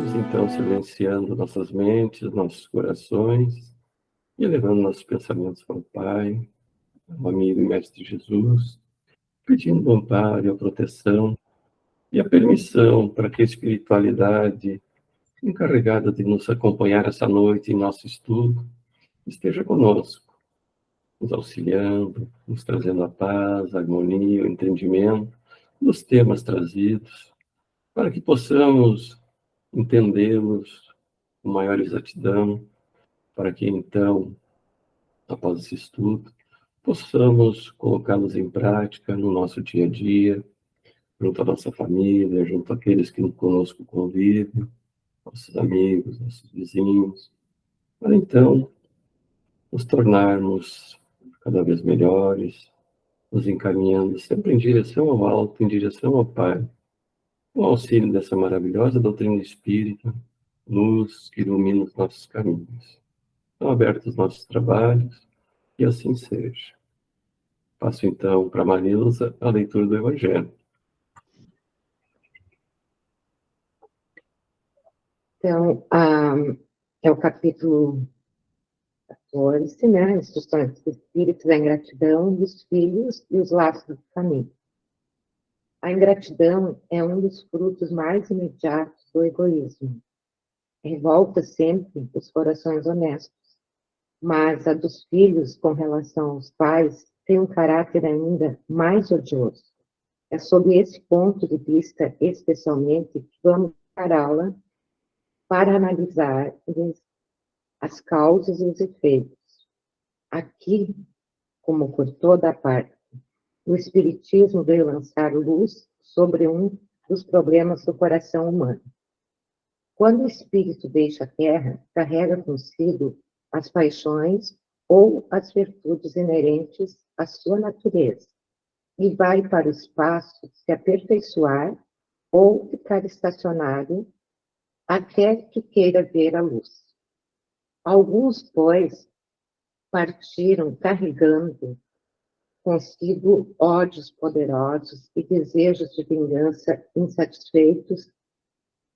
Vamos então silenciando nossas mentes, nossos corações e elevando nossos pensamentos para o Pai, ao amigo e Mestre Jesus, pedindo o amparo e a proteção e a permissão para que a espiritualidade encarregada de nos acompanhar essa noite em nosso estudo esteja conosco, nos auxiliando, nos trazendo a paz, a harmonia, o entendimento dos temas trazidos, para que possamos entendê-los com maior exatidão, para que então, após esse estudo, possamos colocá-los em prática no nosso dia a dia, junto à nossa família, junto àqueles que conosco convivem, nossos amigos, nossos vizinhos, para então nos tornarmos cada vez melhores, nos encaminhando sempre em direção ao alto, em direção ao Pai, com o auxílio dessa maravilhosa doutrina espírita, luz que ilumina os nossos caminhos. Estão abertos os nossos trabalhos, e assim seja. Passo então para Marilza a leitura do Evangelho. Então, é o capítulo 14, né? Instruções dos espíritos, a ingratidão dos filhos e os laços de família. A ingratidão é um dos frutos mais imediatos do egoísmo. Revolta sempre os corações honestos, mas a dos filhos com relação aos pais tem um caráter ainda mais odioso. É sob esse ponto de vista, especialmente, que vamos pará-la para analisar as causas e os efeitos. Aqui, como por toda parte, o Espiritismo veio lançar luz sobre um dos problemas do coração humano. Quando o espírito deixa a Terra, carrega consigo as paixões ou as virtudes inerentes à sua natureza e vai para o espaço se aperfeiçoar ou ficar estacionado até que queira ver a luz. Alguns, pois, partiram carregando consigo ódios poderosos e desejos de vingança insatisfeitos,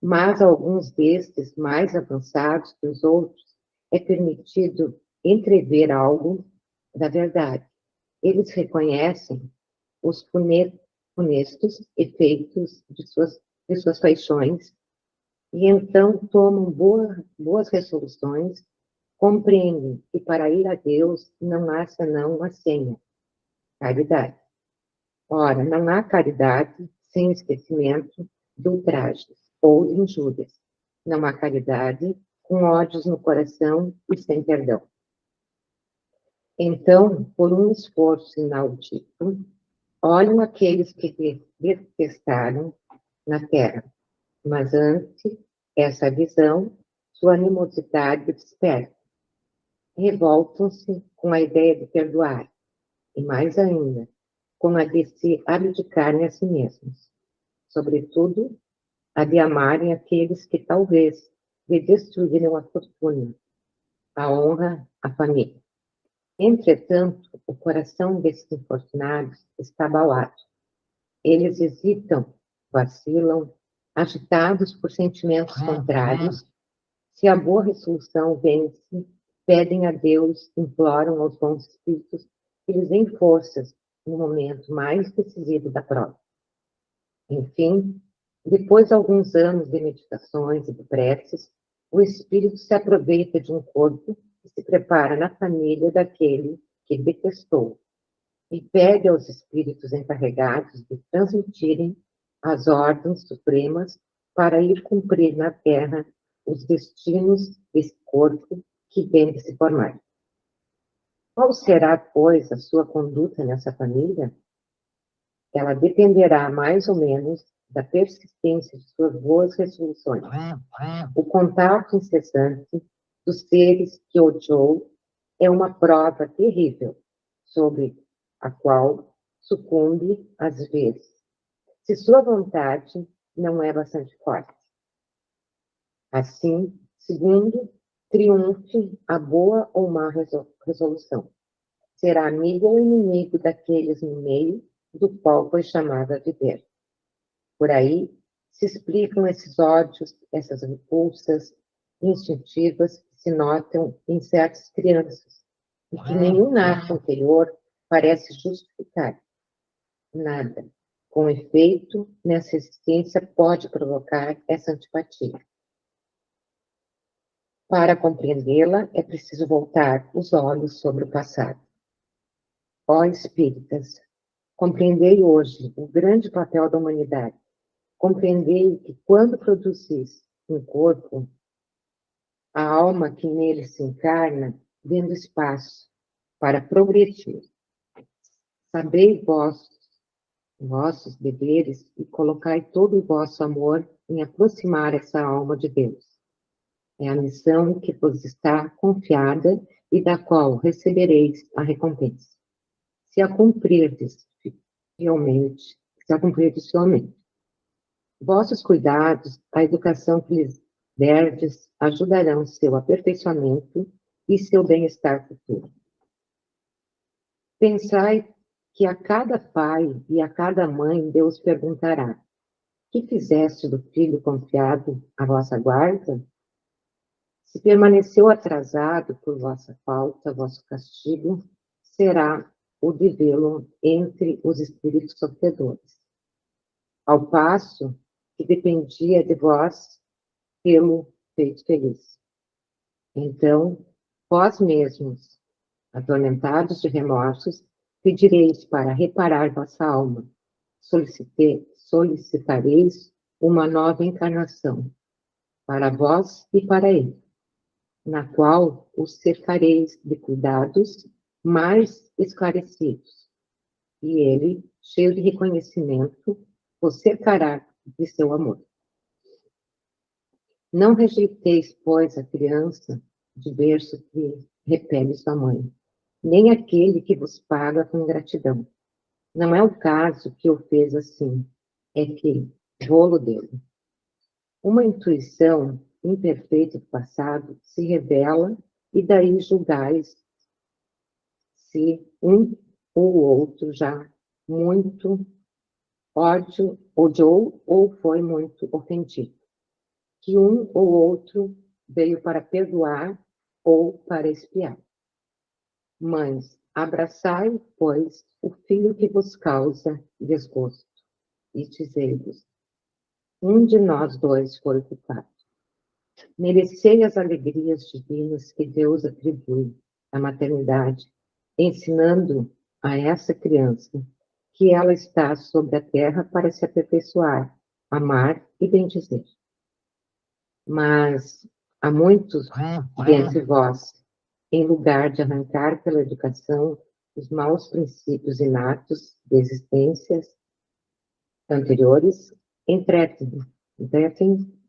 mas a alguns destes, mais avançados que os outros, é permitido entrever algo da verdade. Eles reconhecem os funestos efeitos de suas paixões e então tomam boas resoluções, compreendem que para ir a Deus não há senão uma senha: caridade. Ora, não há caridade sem esquecimento de ultrajes ou de injúrias. Não há caridade com ódios no coração e sem perdão. Então, por um esforço inaudito, olham aqueles que detestaram na terra, mas antes essa visão, sua animosidade desperta. Revoltam-se com a ideia de perdoar, e mais ainda, com a de se abdicarem a si mesmos. Sobretudo, a de amarem aqueles que talvez lhe destruíram a fortuna, a honra, a família. Entretanto, o coração desses infortunados está abalado. Eles hesitam, vacilam, agitados por sentimentos contrários. Se a boa resolução vence, pedem a Deus, imploram aos bons espíritos que lhes deem forças no momento mais decisivo da prova. Enfim, depois de alguns anos de meditações e de preces, o espírito se aproveita de um corpo e se prepara na família daquele que detestou e pede aos espíritos encarregados de transmitirem as ordens supremas para ir cumprir na Terra os destinos desse corpo que vem de se formar. Qual será, pois, a sua conduta nessa família? Ela dependerá mais ou menos da persistência de suas boas resoluções. O contato incessante dos seres que odiou é uma prova terrível sobre a qual sucumbe às vezes, se sua vontade não é bastante forte. Assim, segundo, triunfe a boa ou má resolução. Será amigo ou inimigo daqueles no meio do qual foi chamado a viver. Por aí, se explicam esses ódios, essas repulsas instintivas que se notam em certas crianças, e que nenhum ato anterior parece justificar. Nada. Com efeito, nessa existência pode provocar essa antipatia. Para compreendê-la, é preciso voltar os olhos sobre o passado. Ó espíritas, compreendei hoje o grande papel da humanidade. Compreendei que quando produzis um corpo, a alma que nele se encarna, dando espaço para progredir. Sabei vossos deveres e colocai todo o vosso amor em aproximar essa alma de Deus. É a missão que vos está confiada e da qual recebereis a recompensa. Se a cumprirdes fielmente, vossos cuidados, a educação que lhes derdes, ajudarão seu aperfeiçoamento e seu bem-estar futuro. Pensai que a cada pai e a cada mãe Deus perguntará: que fizeste do filho confiado à vossa guarda? Se permaneceu atrasado por vossa falta, vosso castigo será o de vê-lo entre os espíritos sofredores. Ao passo que dependia de vós tê-lo feito feliz. Então, vós mesmos, atormentados de remorsos, pedireis para reparar vossa alma. Solicitareis uma nova encarnação, para vós e para ele, na qual os cercareis de cuidados mais esclarecidos, e ele, cheio de reconhecimento, vos cercará de seu amor. Não rejeiteis, pois, a criança de berço que repele sua mãe, nem aquele que vos paga com ingratidão. Não é o caso que o fez assim, é que rolo dele. Uma intuição imperfeita do passado se revela e daí julgais se um ou outro já muito ódio odiou ou foi muito ofendido. Que um ou outro veio para perdoar ou para expiar. Mães, abraçai, pois, o filho que vos causa desgosto, e dizei-vos: um de nós dois foi o culpado. Merecei as alegrias divinas que Deus atribui à maternidade, ensinando a essa criança que ela está sobre a terra para se aperfeiçoar, amar e bendizer. Mas há muitos dentre vós, em lugar de arrancar pela educação os maus princípios inatos de existências anteriores, entretem,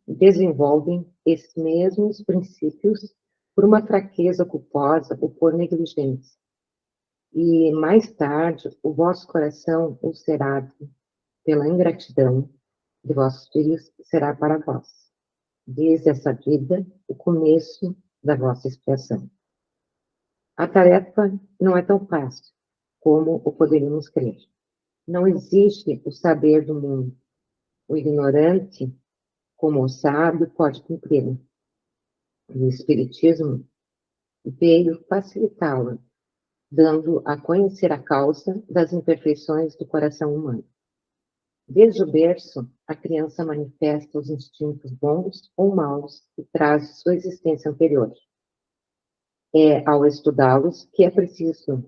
desenvolvem esses mesmos princípios por uma fraqueza culposa ou por negligência. E mais tarde, o vosso coração ulcerado pela ingratidão de vossos filhos será para vós, desde essa vida, o começo da vossa expiação. A tarefa não é tão fácil como o poderíamos crer. Não existe o saber do mundo. O ignorante, como o sábio, pode cumpri-lo. O Espiritismo veio facilitá-la, dando a conhecer a causa das imperfeições do coração humano. Desde o berço, a criança manifesta os instintos bons ou maus que traz de sua existência anterior. É ao estudá-los que é preciso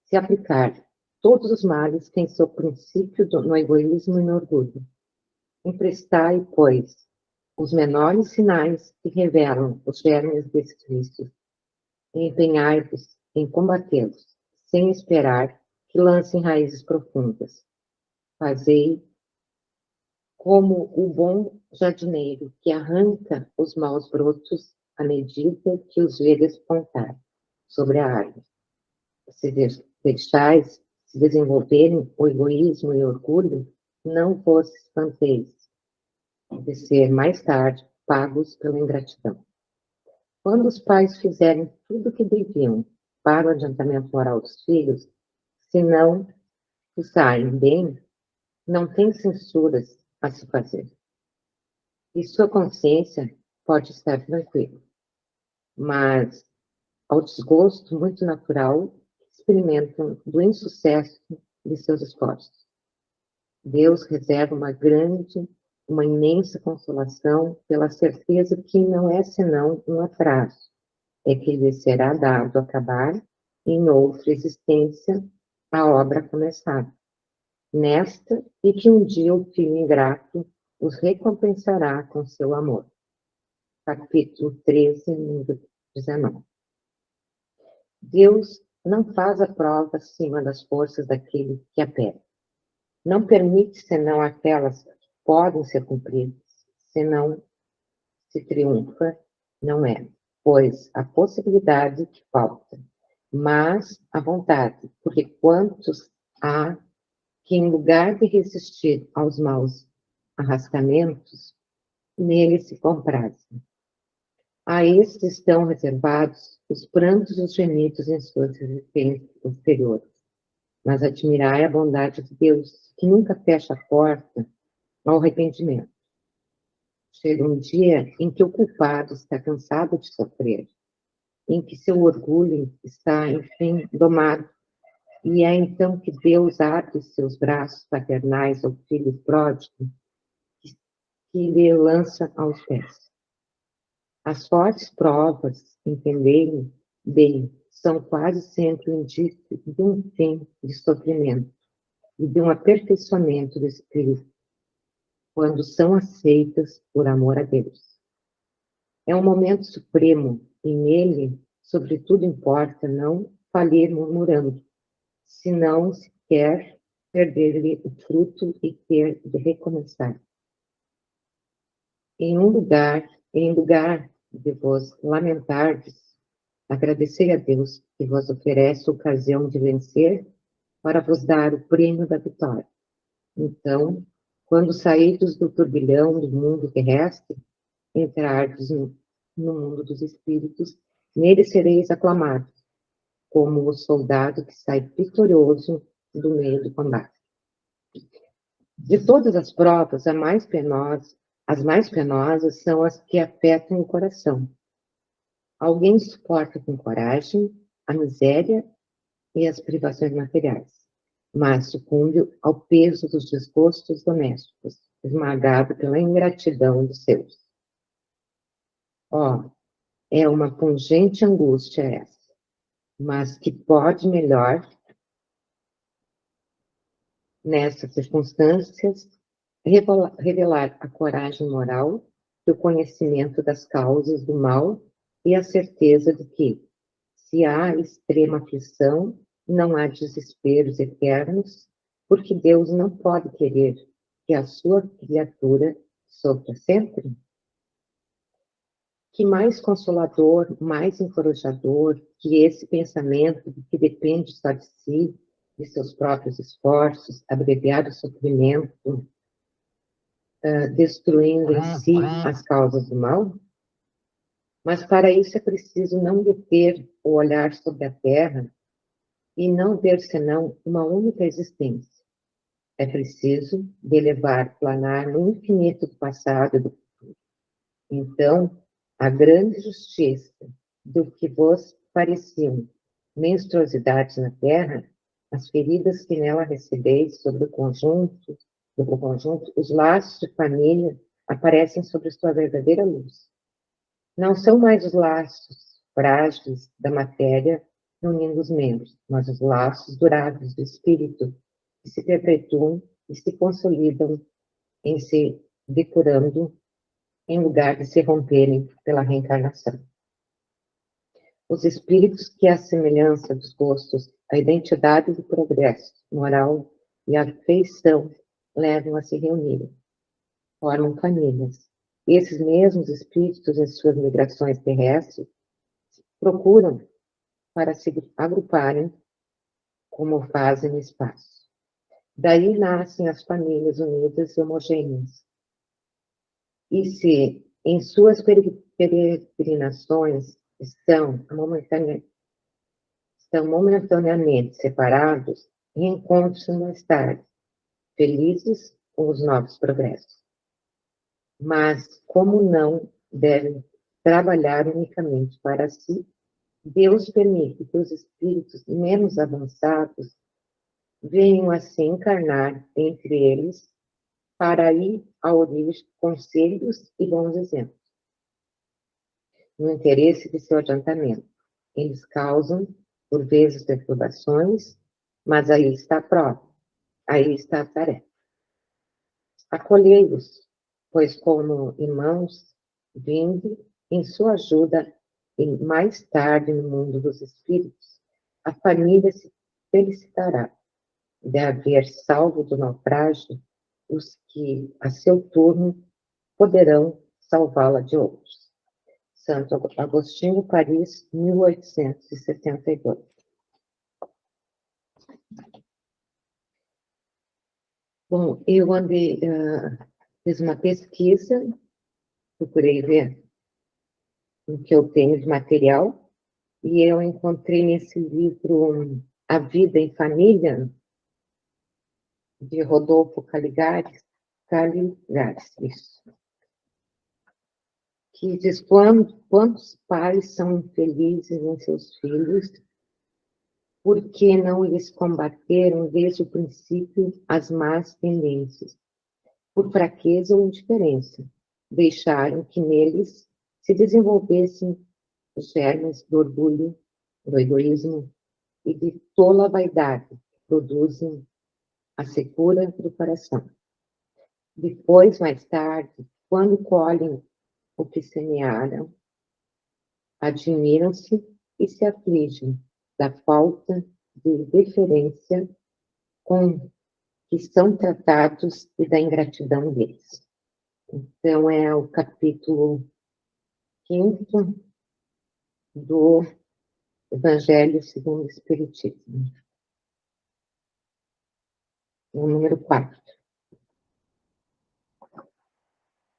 se aplicar todos os males que em seu princípio no egoísmo e no orgulho. Emprestai, pois, os menores sinais que revelam os germes desses vícios, e empenhai-vos em combatê-los, sem esperar que lancem raízes profundas. Fazei como o bom jardineiro que arranca os maus brotos à medida que os vê despontar sobre a árvore. Se deixais se desenvolverem o egoísmo e o orgulho, não vos espanteis de ser mais tarde pagos pela ingratidão. Quando os pais fizerem tudo o que deviam para o adiantamento moral dos filhos, se não saem bem, não tem censuras a se fazer. E sua consciência pode estar tranquila, mas ao desgosto muito natural experimentam do insucesso de seus esforços. Deus reserva uma imensa consolação pela certeza que não é senão um atraso, é que lhe será dado acabar em outra existência a obra começada. Nesta, e que um dia o filho ingrato os recompensará com seu amor. Capítulo 13, número 19. Deus não faz a prova acima das forças daquele que a pede. Não permite senão aquelas que podem ser cumpridas, senão se triunfa, não é, pois a possibilidade que falta, mas a vontade, porque quantos há que, em lugar de resistir aos maus arrastamentos, nele se comprazem. A estes estão reservados os prantos e os gemidos em suas existências posteriores. Mas admirai a bondade de Deus, que nunca fecha a porta ao arrependimento. Chega um dia em que o culpado está cansado de sofrer, em que seu orgulho está, enfim, domado, e é então que Deus abre seus braços paternais ao filho pródigo, que lhe lança aos pés. As fortes provas, entendei bem, são quase sempre um indício de um fim de sofrimento e de um aperfeiçoamento do espírito, quando são aceitas por amor a Deus. É um momento supremo e nele, sobretudo, importa não falir murmurando, senão se quer perder-lhe o fruto e ter de recomeçar. Em lugar de vos lamentardes, agradecei a Deus que vos oferece a ocasião de vencer para vos dar o prêmio da vitória. Então, quando saídos do turbilhão do mundo terrestre, entrardes no mundo dos espíritos, nele sereis aclamados, como o soldado que sai vitorioso do meio do combate. De todas as provas, as mais penosas são as que afetam o coração. Alguém suporta com coragem a miséria e as privações materiais, mas sucumbe ao peso dos desgostos domésticos, esmagado pela ingratidão dos seus. É uma pungente angústia essa, mas que pode melhor, nessas circunstâncias, revelar a coragem moral e o conhecimento das causas do mal e a certeza de que, se há extrema aflição, não há desesperos eternos, porque Deus não pode querer que a sua criatura sofra sempre. Que mais consolador, mais encorajador que esse pensamento de que depende só de si, de seus próprios esforços, abreviar o sofrimento, destruindo em si as causas do mal? Mas para isso é preciso não deter o olhar sobre a terra e não ver senão uma única existência. É preciso elevar, planar no infinito do passado e do futuro. Então, a grande justiça do que vos pareciam monstruosidades na terra, as feridas que nela recebeis sobre o conjunto, os laços de família aparecem sobre sua verdadeira luz. Não são mais os laços frágeis da matéria unindo os membros, mas os laços duráveis do espírito que se perpetuam e se consolidam em se depurando em lugar de se romperem pela reencarnação. Os espíritos que, à semelhança dos gostos, a identidade do progresso moral e a afeição levam a se reunirem, formam famílias. E esses mesmos espíritos, em suas migrações terrestres, procuram para se agruparem como fazem no espaço. Daí nascem as famílias unidas e homogêneas. E se em suas peregrinações estão momentaneamente separados, reencontram-se mais tarde, felizes com os novos progressos. mas como não devem trabalhar unicamente para si, Deus permite que os espíritos menos avançados venham a se encarnar entre eles para ir a origem conselhos e bons exemplos, no interesse de seu adiantamento. Eles causam, por vezes, perturbações, mas aí está a prova, aí está a tarefa. Acolhei-os, pois como irmãos, vinde em sua ajuda e mais tarde no mundo dos espíritos, a família se felicitará de haver salvo do naufrágio os que, a seu turno, poderão salvá-la de outros. Santo Agostinho, Paris, 1872. Bom, eu fiz uma pesquisa, procurei ver o que eu tenho de material, e eu encontrei nesse livro A Vida em Família, de Rodolfo Caligares, isso, que diz quantos pais são infelizes em seus filhos porque não lhes combateram desde o princípio as más tendências, por fraqueza ou indiferença, deixaram que neles se desenvolvessem os germes do orgulho, do egoísmo e de tola vaidade que produzem a secura do coração. Depois, mais tarde, quando colhem o que semearam, admiram-se e se afligem da falta de deferência com que são tratados e da ingratidão deles. Então, é o capítulo 5º do Evangelho segundo o Espiritismo, o número 4.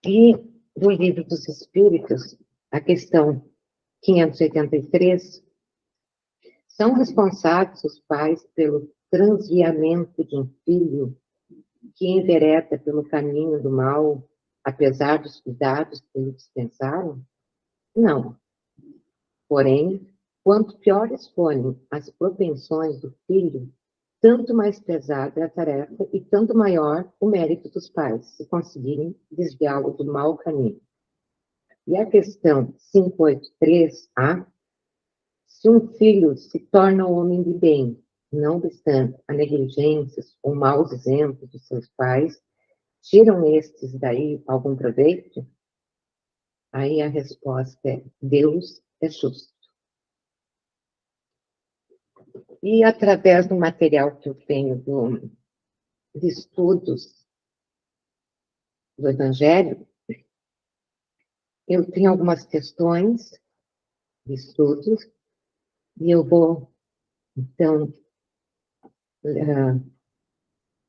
E do Livro dos Espíritos, a questão 583, são responsáveis os pais pelo transviamento de um filho que envereda pelo caminho do mal, apesar dos cuidados que lhe dispensaram? Não. Porém, quanto piores forem as propensões do filho, tanto mais pesada é a tarefa e tanto maior o mérito dos pais, se conseguirem desviá-lo do mau caminho. E a questão 583A, se um filho se torna homem de bem, não obstante a negligências ou maus exemplos de seus pais, tiram estes daí algum proveito? Aí a resposta é: Deus é justo. E através do material que eu tenho de estudos do Evangelho, eu tenho algumas questões de estudos, e eu vou, então,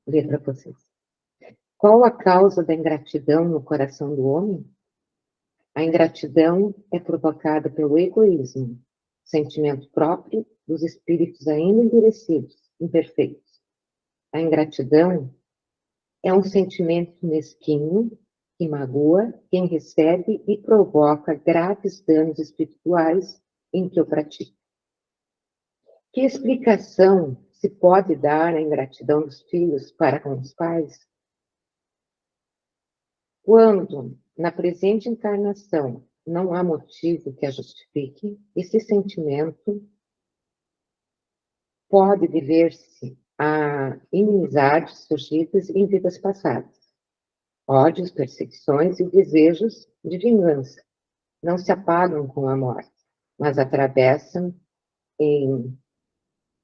ler para vocês. Qual a causa da ingratidão no coração do homem? A ingratidão é provocada pelo egoísmo, sentimento próprio dos espíritos ainda endurecidos, imperfeitos. A ingratidão é um sentimento mesquinho que magoa quem recebe e provoca graves danos espirituais em que o pratica. Que explicação se pode dar à ingratidão dos filhos para com os pais? Quando, na presente encarnação, não há motivo que a justifique, esse sentimento pode dever-se a inimizades surgidas em vidas passadas, ódios, perseguições e desejos de vingança. Não se apagam com a morte, mas atravessam em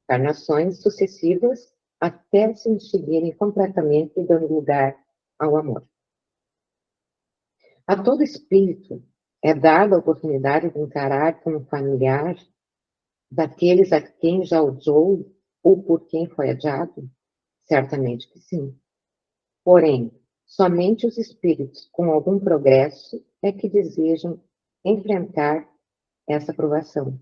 encarnações sucessivas até se extinguirem completamente, dando lugar ao amor. A todo espírito é dada a oportunidade de encarar como familiar daqueles a quem já odiou ou por quem foi adiado? Certamente que sim. Porém, somente os espíritos com algum progresso é que desejam enfrentar essa provação,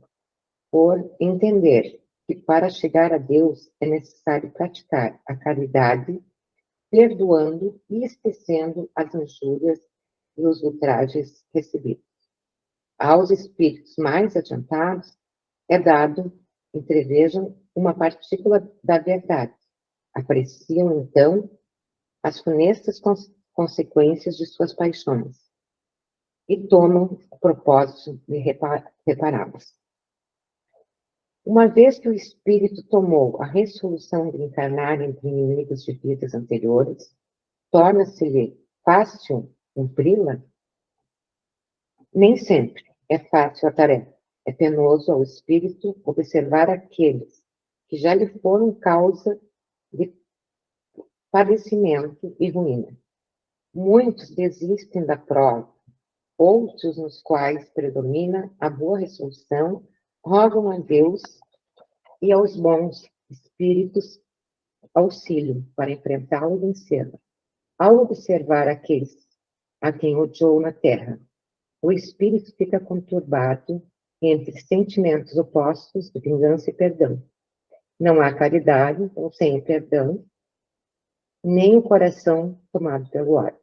por entender que para chegar a Deus é necessário praticar a caridade, perdoando e esquecendo as injúrias e os ultrajes recebidos. Aos espíritos mais adiantados é dado, entrevejam, uma partícula da verdade. Apreciam, então, as funestas consequências de suas paixões e tomam o propósito de repará-las. Uma vez que o espírito tomou a resolução de encarnar entre inimigos de vidas anteriores, torna-se-lhe fácil cumpri-la? Nem sempre é fácil a tarefa. É penoso ao espírito observar aqueles que já lhe foram causa de padecimento e ruína. Muitos desistem da prova, outros nos quais predomina a boa resolução, rogam a Deus e aos bons espíritos auxílio para enfrentá-lo e vencê-lo. Ao observar aqueles a quem odiou na terra, o espírito fica conturbado entre sentimentos opostos de vingança e perdão. Não há caridade, ou sem o perdão, nem o coração tomado pelo ódio.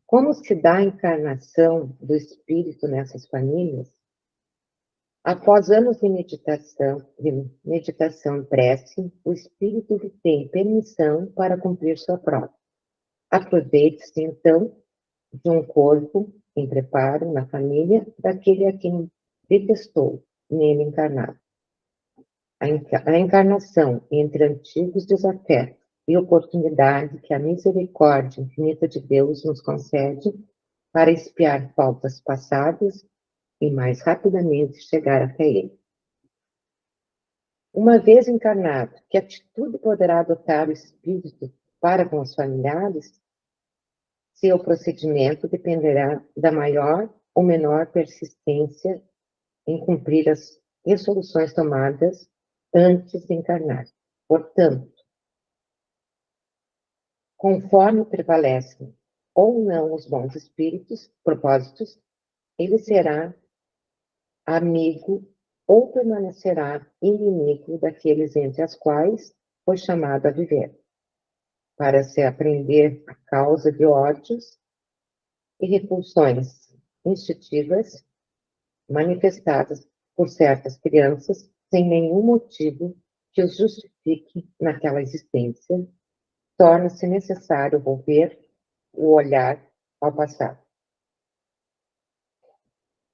Como se dá a encarnação do espírito nessas famílias? Após anos de meditação e prece, o espírito tem permissão para cumprir sua prova. Aproveite-se, então, de um corpo em preparo na família daquele a quem detestou nele encarnado. A encarnação entre antigos desafetos e oportunidade que a misericórdia infinita de Deus nos concede para expiar faltas passadas e mais rapidamente chegar até ele. Uma vez encarnado, que atitude poderá adotar o espírito para com os familiares? Seu procedimento dependerá da maior ou menor persistência em cumprir as resoluções tomadas antes de encarnar. Portanto, conforme prevalecem ou não os bons espíritos, propósitos, ele será amigo ou permanecerá inimigo daqueles entre as quais foi chamado a viver, para se aprender a causa de ódios e repulsões instintivas manifestadas por certas crianças sem nenhum motivo que os justifique naquela existência, torna-se necessário volver o olhar ao passado.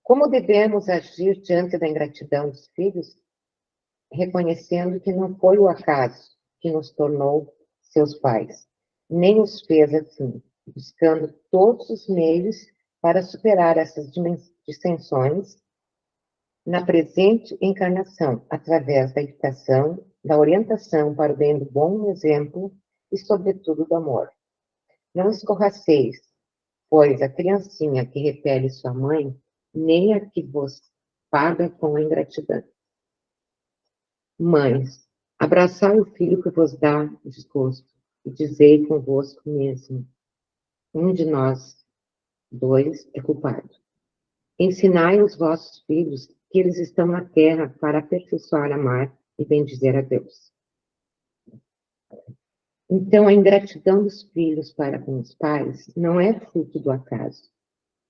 Como devemos agir diante da ingratidão dos filhos, reconhecendo que não foi o acaso que nos tornou seus pais, nem os fez assim, buscando todos os meios para superar essas dissensões na presente encarnação, através da educação, da orientação para o bem do bom exemplo e, sobretudo, do amor. Não escorraceis, pois a criancinha que repele sua mãe, nem a que vos paga com a ingratidão. Mães, abraçai o filho que vos dá desgosto, e dizei convosco mesmo, um de nós dois é culpado. Ensinai aos vossos filhos que eles estão na terra para aperfeiçoar, amar e bendizer a Deus. Então, a ingratidão dos filhos para com os pais não é fruto do acaso,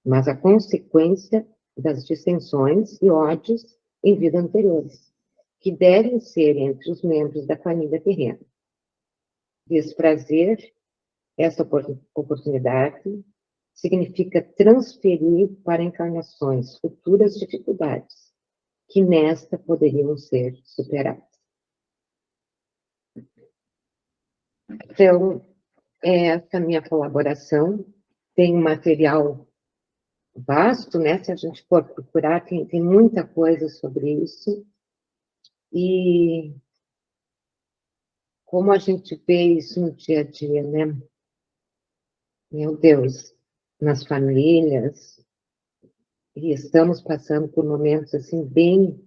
mas a consequência das dissensões e ódios em vidas anteriores, que devem ser entre os membros da família terrena. Desprazer essa oportunidade significa transferir para encarnações futuras dificuldades, que nesta poderiam ser superadas. Então, essa minha colaboração tem um material vasto, né? Se a gente for procurar, tem muita coisa sobre isso. E como a gente vê isso no dia a dia, né? Meu Deus, nas famílias, e estamos passando por momentos assim bem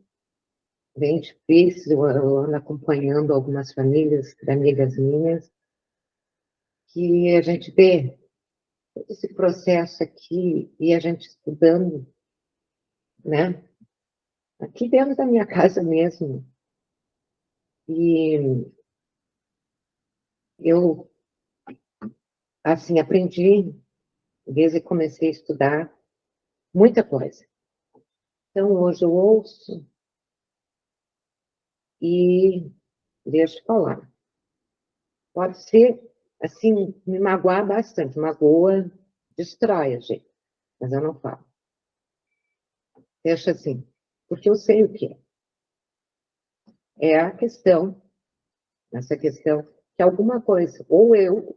difíceis. Eu ando acompanhando algumas famílias de amigas minhas, que a gente vê todo esse processo aqui e a gente estudando, né? Aqui dentro da minha casa mesmo. E eu, assim, aprendi desde que comecei a estudar, muita coisa. Então, hoje eu ouço e deixo falar. Pode ser, assim, me magoar bastante. Magoa, destrói a gente, mas eu não falo. Deixo assim, porque eu sei o que é. É a questão, essa questão, que alguma coisa, ou eu,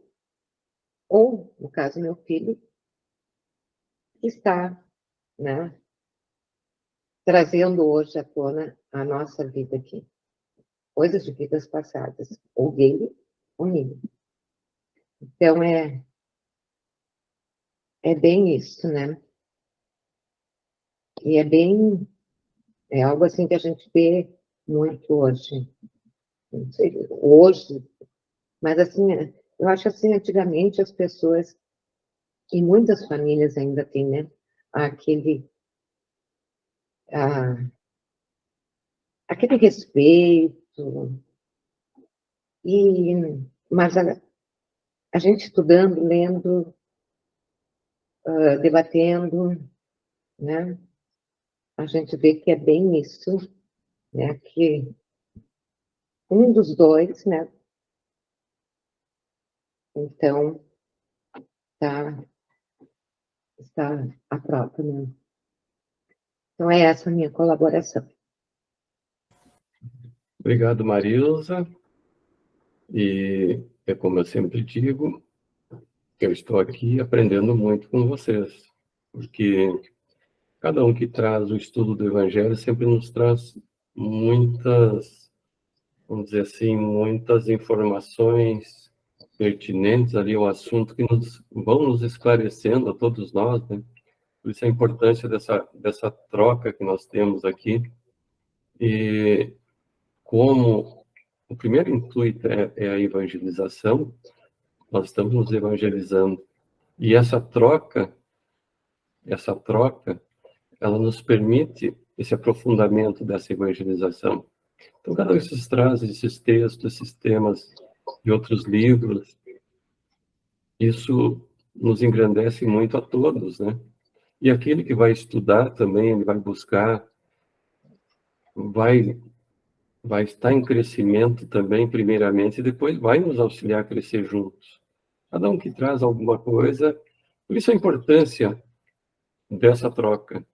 ou, no caso, meu filho, está, né, trazendo hoje à tona a nossa vida aqui. Coisas de vidas passadas, ou dele, ou minha. Então, é bem isso, né? E é algo assim que a gente vê muito hoje. Não sei, hoje, mas assim, eu acho assim, antigamente as pessoas, e muitas famílias ainda têm, né? Aquele, ah, aquele respeito, e, mas a gente estudando, lendo, debatendo, né? A gente vê que é bem isso, né? Que um dos dois, né? Então, tá, está a prova, né? Então, é essa a minha colaboração. Obrigado, Marilza. E é como eu sempre digo, eu estou aqui aprendendo muito com vocês, porque cada um que traz o estudo do Evangelho sempre nos traz muitas, vamos dizer assim, muitas informações pertinentes ali ao assunto que vão nos esclarecendo a todos nós, né? Por isso a importância dessa troca que nós temos aqui. E como o primeiro intuito é a evangelização, nós estamos nos evangelizando. E essa troca, ela nos permite esse aprofundamento dessa evangelização. Então, cada vez que se traz esses textos, esses temas de outros livros, isso nos engrandece muito a todos, né? E aquele que vai estudar também, ele vai buscar, vai vai estar em crescimento também, primeiramente, e depois vai nos auxiliar a crescer juntos. Cada um que traz alguma coisa, por isso a importância dessa troca.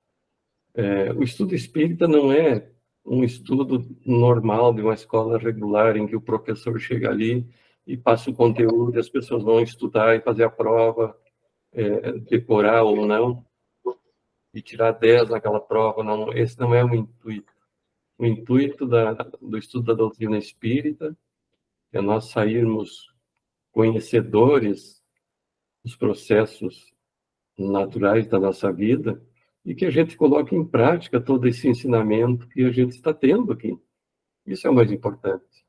O estudo espírita não é um estudo normal de uma escola regular em que o professor chega ali e passa o conteúdo e as pessoas vão estudar e fazer a prova, decorar ou não, e tirar 10 naquela prova. Não, esse não é o intuito. O intuito do estudo da doutrina espírita é nós sairmos conhecedores dos processos naturais da nossa vida e que a gente coloque em prática todo esse ensinamento que a gente está tendo aqui. Isso é o mais importante.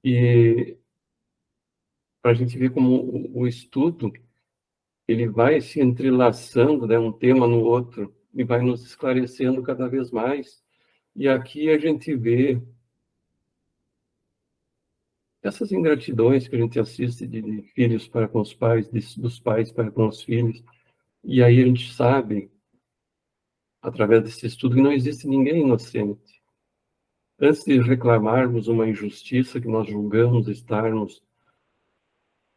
E para a gente ver como o estudo ele vai se entrelaçando, né, um tema no outro, e vai nos esclarecendo cada vez mais. E aqui a gente vê essas ingratidões que a gente assiste de filhos para com os pais, dos pais para com os filhos. E aí a gente sabe, através desse estudo, que não existe ninguém inocente. Antes de reclamarmos uma injustiça que nós julgamos estarmos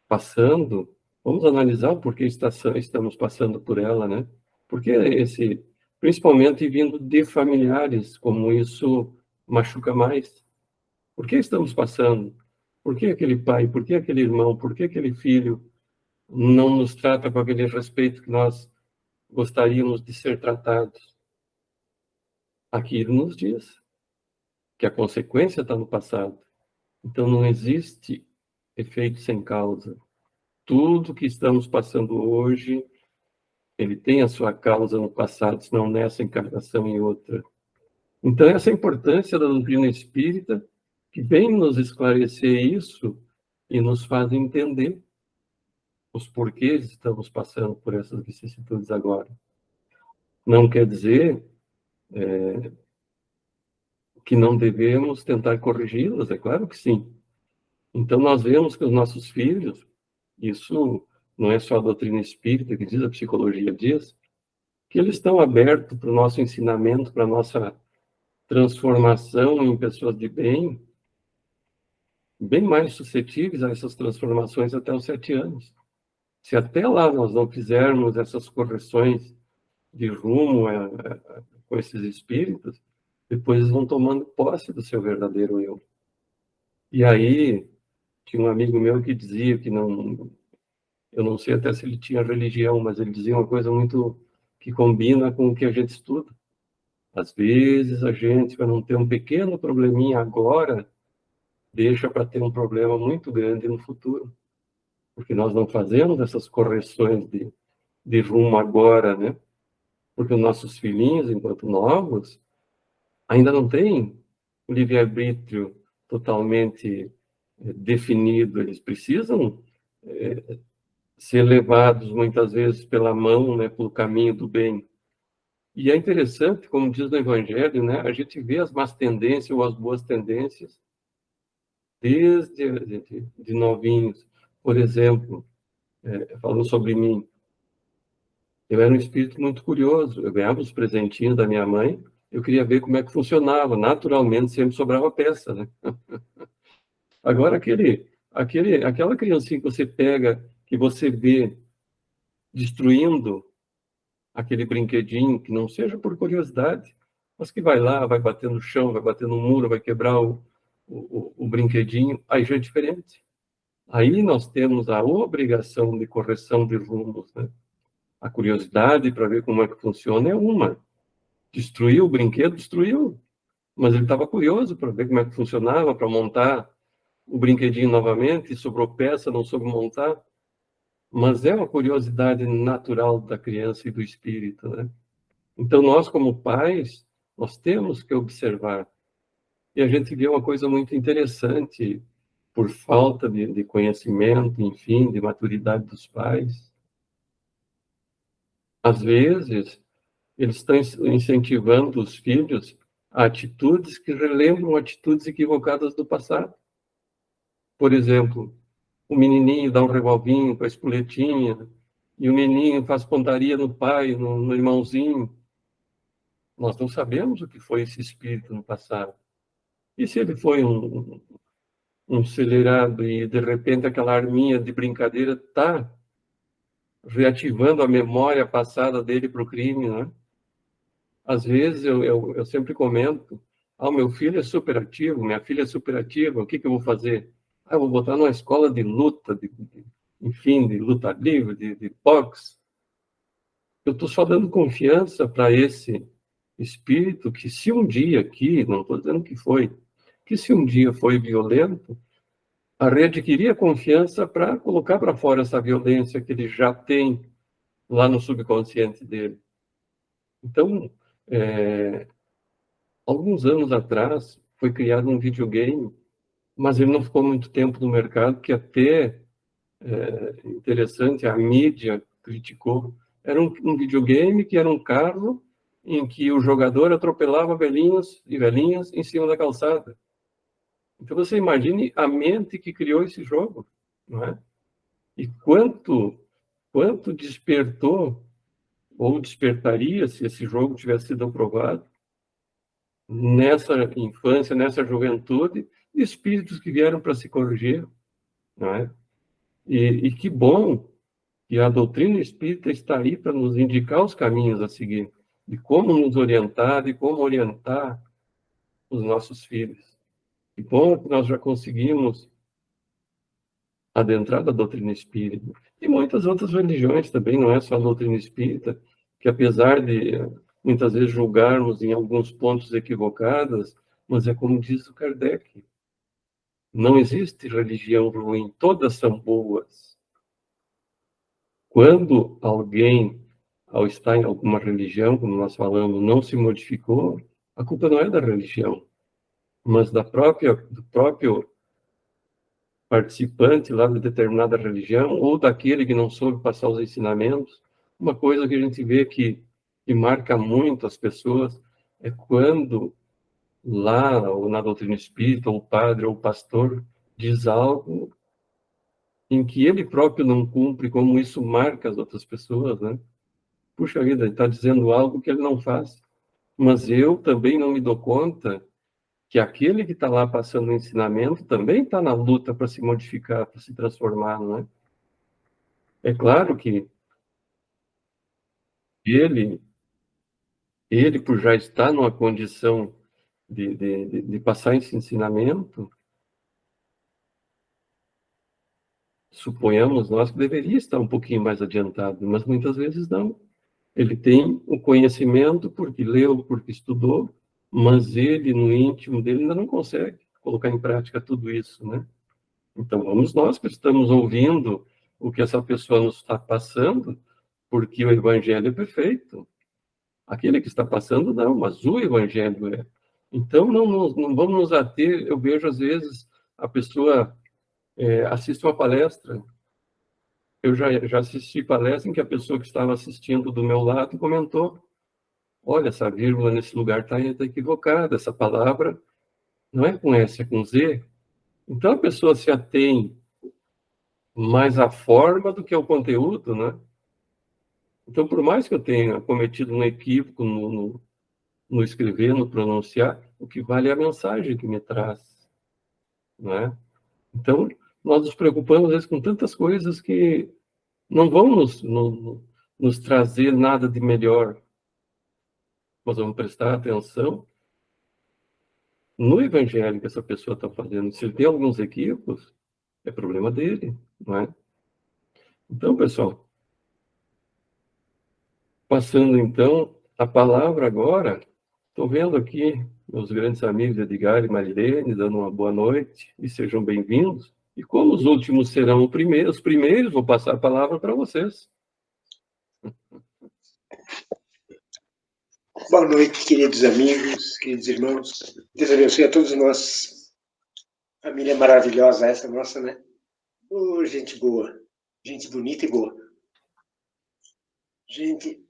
passando, vamos analisar o porquê estamos passando por ela, né? Porque principalmente vindo de familiares, como isso machuca mais. Por que estamos passando? Por que aquele pai? Por que aquele irmão? Por que aquele filho não nos trata com aquele respeito que nós gostaríamos de ser tratados? Aqui ele nos diz que a consequência está no passado. Então não existe efeito sem causa. Tudo que estamos passando hoje, ele tem a sua causa no passado, senão nessa encarnação e outra. Então essa é a importância da doutrina espírita, que vem nos esclarecer isso e nos faz entender os porquês estamos passando por essas vicissitudes agora. Não quer dizer que não devemos tentar corrigi-las, é claro que sim. Então, nós vemos que os nossos filhos, isso não é só a doutrina espírita que diz, a psicologia diz, que eles estão abertos para o nosso ensinamento, para a nossa transformação em pessoas de bem mais suscetíveis a essas transformações até os 7 anos. Se até lá nós não fizermos essas correções de rumo com esses espíritos, depois eles vão tomando posse do seu verdadeiro eu. E aí, tinha um amigo meu que dizia que não, eu não sei até se ele tinha religião, mas ele dizia uma coisa muito que combina com o que a gente estuda. Às vezes a gente vai não ter um pequeno probleminha agora, deixa para ter um problema muito grande no futuro, porque nós não fazemos essas correções de rumo agora, né? Porque os nossos filhinhos, enquanto novos, ainda não têm o livre-arbítrio totalmente definido. Eles precisam ser levados, muitas vezes, pela mão, né, pelo caminho do bem. E é interessante, como diz no Evangelho, né, a gente vê as más tendências ou as boas tendências desde de novinhos. Por exemplo, falando sobre mim, eu era um espírito muito curioso. Eu ganhava os presentinhos da minha mãe, eu queria ver como é que funcionava. Naturalmente, sempre sobrava peça, né? Agora, aquela criancinha que você pega, que você vê destruindo aquele brinquedinho, que não seja por curiosidade, mas que vai lá, vai bater no chão, vai bater no muro, vai quebrar o brinquedinho, aí já é diferente. Aí nós temos a obrigação de correção de rumos, né? A curiosidade para ver como é que funciona é uma. Destruiu o brinquedo, destruiu. Mas ele estava curioso para ver como é que funcionava, para montar o brinquedinho novamente, sobrou peça, não soube montar. Mas é uma curiosidade natural da criança e do espírito, né? Então, nós, como pais, nós temos que observar. E a gente vê uma coisa muito interessante, por falta de conhecimento, enfim, de maturidade dos pais. Às vezes, eles estão incentivando os filhos a atitudes que relembram atitudes equivocadas do passado. Por exemplo, o menininho dá um revolvinho com a espoletinha, e o menino faz pontaria no pai, no irmãozinho. Nós não sabemos o que foi esse espírito no passado. E se ele foi um acelerado e, de repente, aquela arminha de brincadeira está reativando a memória passada dele para o crime, né? Às vezes, eu sempre comento, o meu filho é superativo, minha filha é superativa, o que eu vou fazer? Eu vou botar numa escola de luta, enfim, de luta livre, de boxe. Eu estou só dando confiança para esse espírito que, se um dia aqui, não estou dizendo que se um dia foi violento, a readquirir a confiança para colocar para fora essa violência que ele já tem lá no subconsciente dele. Então, alguns anos atrás, foi criado um videogame, mas ele não ficou muito tempo no mercado, que até interessante, a mídia criticou. Era um videogame que era um carro em que o jogador atropelava velhinhos e velhinhas em cima da calçada. Então você imagine a mente que criou esse jogo, não é? E quanto despertou ou despertaria se esse jogo tivesse sido aprovado nessa infância, nessa juventude, de espíritos que vieram para se corrigir, não é? E que bom que a doutrina espírita está aí para nos indicar os caminhos a seguir, de como nos orientar, de como orientar os nossos filhos. Que bom que nós já conseguimos adentrar da doutrina espírita. E muitas outras religiões também, não é só a doutrina espírita, que apesar de muitas vezes julgarmos em alguns pontos equivocadas, mas é como diz o Kardec, não existe religião ruim, todas são boas. Quando alguém, ao estar em alguma religião, como nós falamos, não se modificou, a culpa não é da religião, mas do próprio participante lá de determinada religião, ou daquele que não soube passar os ensinamentos. Uma coisa que a gente vê que marca muito as pessoas é quando lá, ou na doutrina espírita, ou o padre ou o pastor diz algo em que ele próprio não cumpre, como isso marca as outras pessoas, né? Puxa vida, ele está dizendo algo que ele não faz. Mas eu também não me dou conta que aquele que está lá passando o ensinamento também está na luta para se modificar, para se transformar, não é? É claro que ele, ele por já estar numa condição de passar esse ensinamento, suponhamos nós que deveria estar um pouquinho mais adiantado, mas muitas vezes não. Ele tem o conhecimento porque leu, porque estudou, mas ele, no íntimo dele, ainda não consegue colocar em prática tudo isso, né? Então, vamos nós que estamos ouvindo o que essa pessoa nos está passando, porque o evangelho é perfeito. Aquele que está passando, não, mas o evangelho é. Então, não vamos nos ater. Eu vejo, às vezes, a pessoa assiste uma palestra. Eu já assisti palestra em que a pessoa que estava assistindo do meu lado comentou: olha, essa vírgula nesse lugar está equivocada, essa palavra não é com S, é com Z. Então, a pessoa se atém mais à forma do que ao conteúdo, né? Então, por mais que eu tenha cometido um equívoco no escrever, no pronunciar, o que vale é a mensagem que me traz, né? Então, nós nos preocupamos, às vezes, com tantas coisas que não vão nos trazer nada de melhor. Nós vamos prestar atenção no evangelho que essa pessoa está fazendo. Se ele tem alguns equívocos, é problema dele, não é? Então, pessoal, passando então a palavra agora, estou vendo aqui meus grandes amigos Edgar e Marilene, dando uma boa noite e sejam bem-vindos. E como os últimos serão os primeiros, vou passar a palavra para vocês. Boa noite, queridos amigos, queridos irmãos. Deus abençoe a todos nós. Família maravilhosa essa nossa, né? Oh, gente boa, gente bonita e boa. Gente,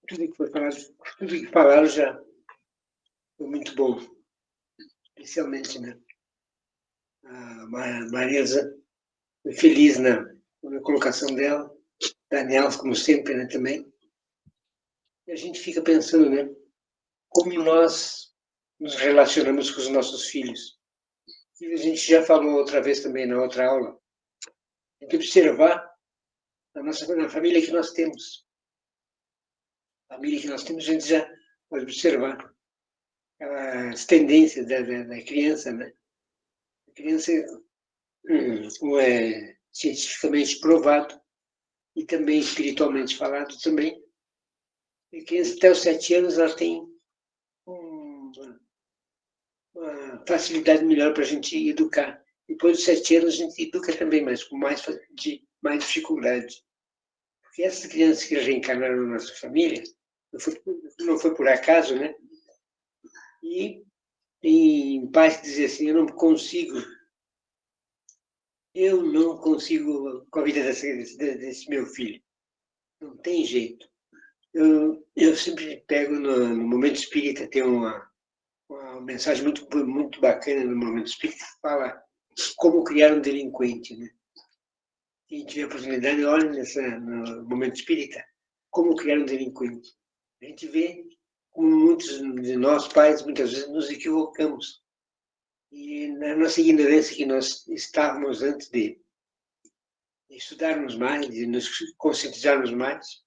tudo que falaram já foi muito bom. Especialmente, né? A Marisa foi feliz na colocação dela. Daniel, como sempre, né, também. E a gente fica pensando, né? Como nós nos relacionamos com os nossos filhos. E a gente já falou outra vez também na outra aula. Tem que observar na família que nós temos. A família que nós temos, a gente já pode observar as tendências da criança, né? A criança, como é cientificamente provado, e também espiritualmente falado também, a criança até os 7 anos ela tem uma facilidade melhor para a gente educar. Depois dos 7 anos a gente educa também, mas com mais dificuldade. Porque essas crianças que reencarnaram na nossa família, não foi por acaso, né? E tem pais que dizem assim, eu não consigo com a vida desse meu filho. Não tem jeito. Eu sempre pego no Momento Espírita, tem uma mensagem muito bacana no Momento Espírita que fala como criar um delinquente, né? Quem tiver a oportunidade, olhe no Momento Espírita, como criar um delinquente. A gente vê como muitos de nós, pais, muitas vezes nos equivocamos. E na nossa ignorância que nós estávamos antes de estudarmos mais, de nos conscientizarmos mais,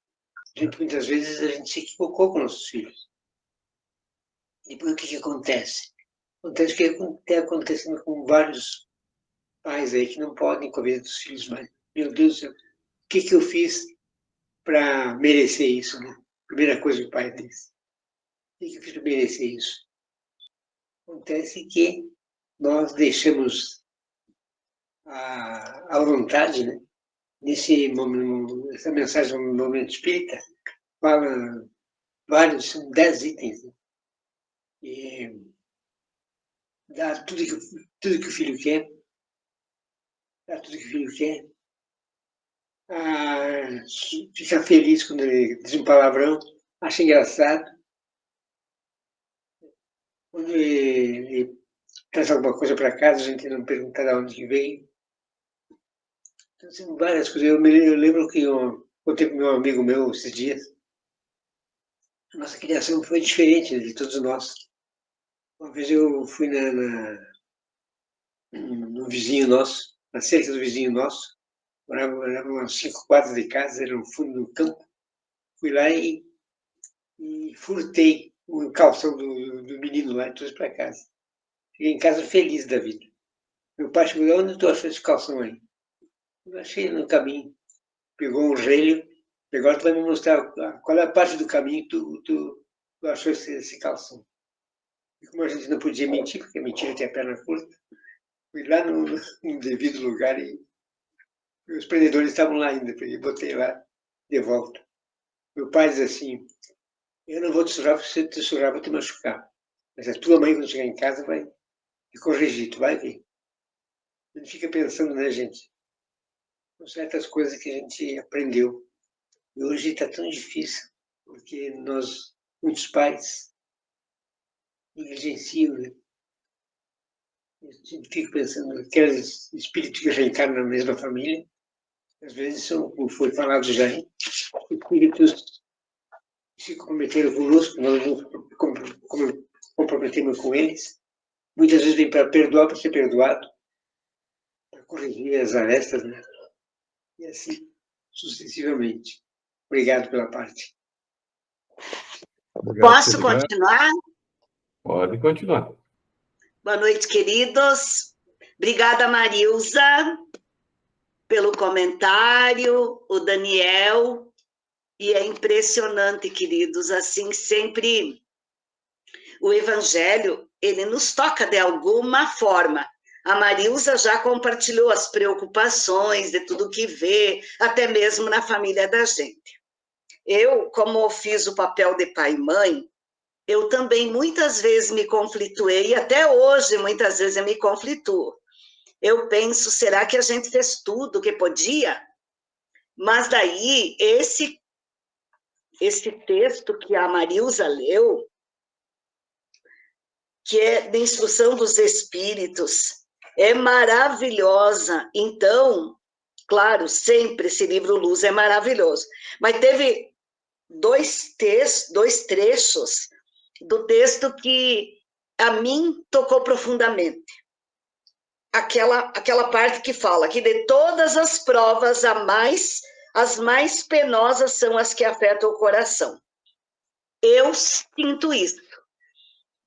muitas vezes a gente se equivocou com nossos filhos. E depois o que acontece? Acontece o que está acontecendo com vários pais aí que não podem com a vida dos filhos mais. Meu Deus do céu, o que eu fiz para merecer isso, né? Primeira coisa que o pai diz. O que eu fiz para merecer isso? Acontece que nós deixamos à vontade, né? Essa mensagem no Momento Espírita fala vários, são 10 itens. Né? E dá tudo que o filho quer, dá tudo que o filho quer, fica feliz quando ele diz um palavrão, acha engraçado. Quando ele traz alguma coisa para casa, a gente não pergunta de onde que veio. Então, assim, várias coisas. Eu lembro que eu contei para meu amigo meu esses dias. A nossa criação foi diferente de todos nós. Uma vez eu fui no vizinho nosso, na cerca do vizinho nosso, morava umas 5 quadras de casa, era no fundo do campo. Fui lá e furtei o calção do menino lá e trouxe para casa. Cheguei em casa feliz da vida. Meu pai chegou: onde tu achou esse calção aí? Eu achei no caminho. Pegou um relho, agora tu vai me mostrar qual é a parte do caminho que tu achou esse calção. E como a gente não podia mentir, porque a mentira tem a perna curta, fui lá no devido lugar e os prendedores estavam lá ainda, e botei lá de volta. Meu pai diz assim: eu não vou te sujar, porque se eu te sujar, vou te machucar. Mas a tua mãe, quando chegar em casa, vai te corrigir, tu vai ver. A gente fica pensando, né, gente? Com certas coisas que a gente aprendeu. E hoje está tão difícil, porque muitos pais, negligenciam, né? A gente fica pensando, aqueles espíritos que reencarnam na mesma família, às vezes são, como foi falado já, espíritos que se comprometeram conosco, nós nos comprometemos com eles. Muitas vezes vem para perdoar, para ser perdoado, para corrigir as arestas, né? E assim sucessivamente. Obrigado pela parte. Obrigado, Posso Edgar. continuar? Pode continuar. Boa noite, queridos. Obrigada, Marilza, pelo comentário, o Daniel. E é impressionante, queridos, assim, sempre o Evangelho, ele nos toca de alguma forma. A Marilza já compartilhou as preocupações de tudo que vê, até mesmo na família da gente. Eu, como fiz o papel de pai e mãe, eu também muitas vezes me conflituei, e até hoje muitas vezes eu me conflituo. Eu penso, será que a gente fez tudo o que podia? Mas daí, esse texto que a Marilza leu, que é de Instrução dos Espíritos, é maravilhosa. Então, claro, sempre esse livro Luz é maravilhoso. Mas teve dois trechos do texto que a mim tocou profundamente. Aquela parte que fala que de todas as provas, as mais penosas são as que afetam o coração. Eu sinto isso.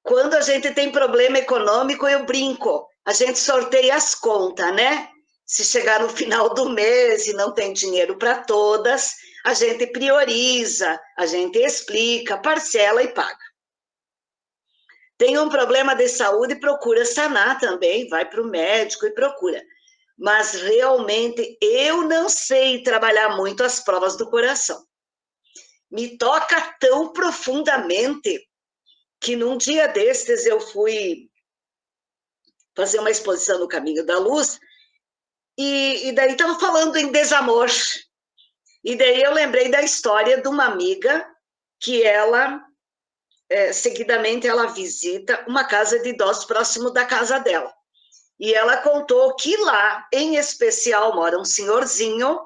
Quando a gente tem problema econômico, eu brinco. A gente sorteia as contas, né? Se chegar no final do mês e não tem dinheiro para todas, a gente prioriza, a gente explica, parcela e paga. Tem um problema de saúde, procura sanar também, vai para o médico e procura. Mas realmente eu não sei trabalhar muito as provas do coração. Me toca tão profundamente que num dia destes eu fui fazer uma exposição no Caminho da Luz e daí estava falando em desamor. E daí eu lembrei da história de uma amiga que ela, seguidamente, ela visita uma casa de idosos próximo da casa dela. E ela contou que lá, em especial, mora um senhorzinho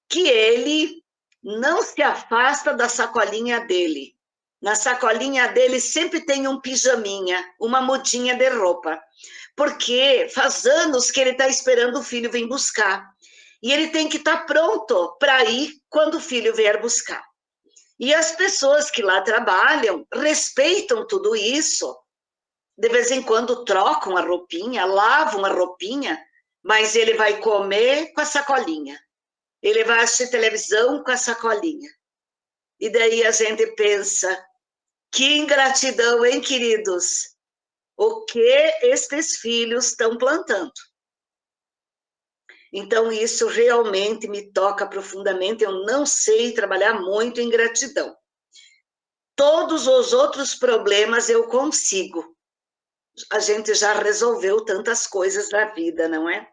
que ele não se afasta da sacolinha dele. Na sacolinha dele sempre tem um pijaminha, uma mudinha de roupa, porque faz anos que ele está esperando o filho vir buscar. E ele tem que estar pronto para ir quando o filho vier buscar. E as pessoas que lá trabalham respeitam tudo isso. De vez em quando trocam a roupinha, lavam a roupinha, mas ele vai comer com a sacolinha. Ele vai assistir televisão com a sacolinha. E daí a gente pensa, que ingratidão, hein, queridos? O que estes filhos estão plantando? Então, isso realmente me toca profundamente. Eu não sei trabalhar muito em gratidão. Todos os outros problemas eu consigo. A gente já resolveu tantas coisas da vida, não é?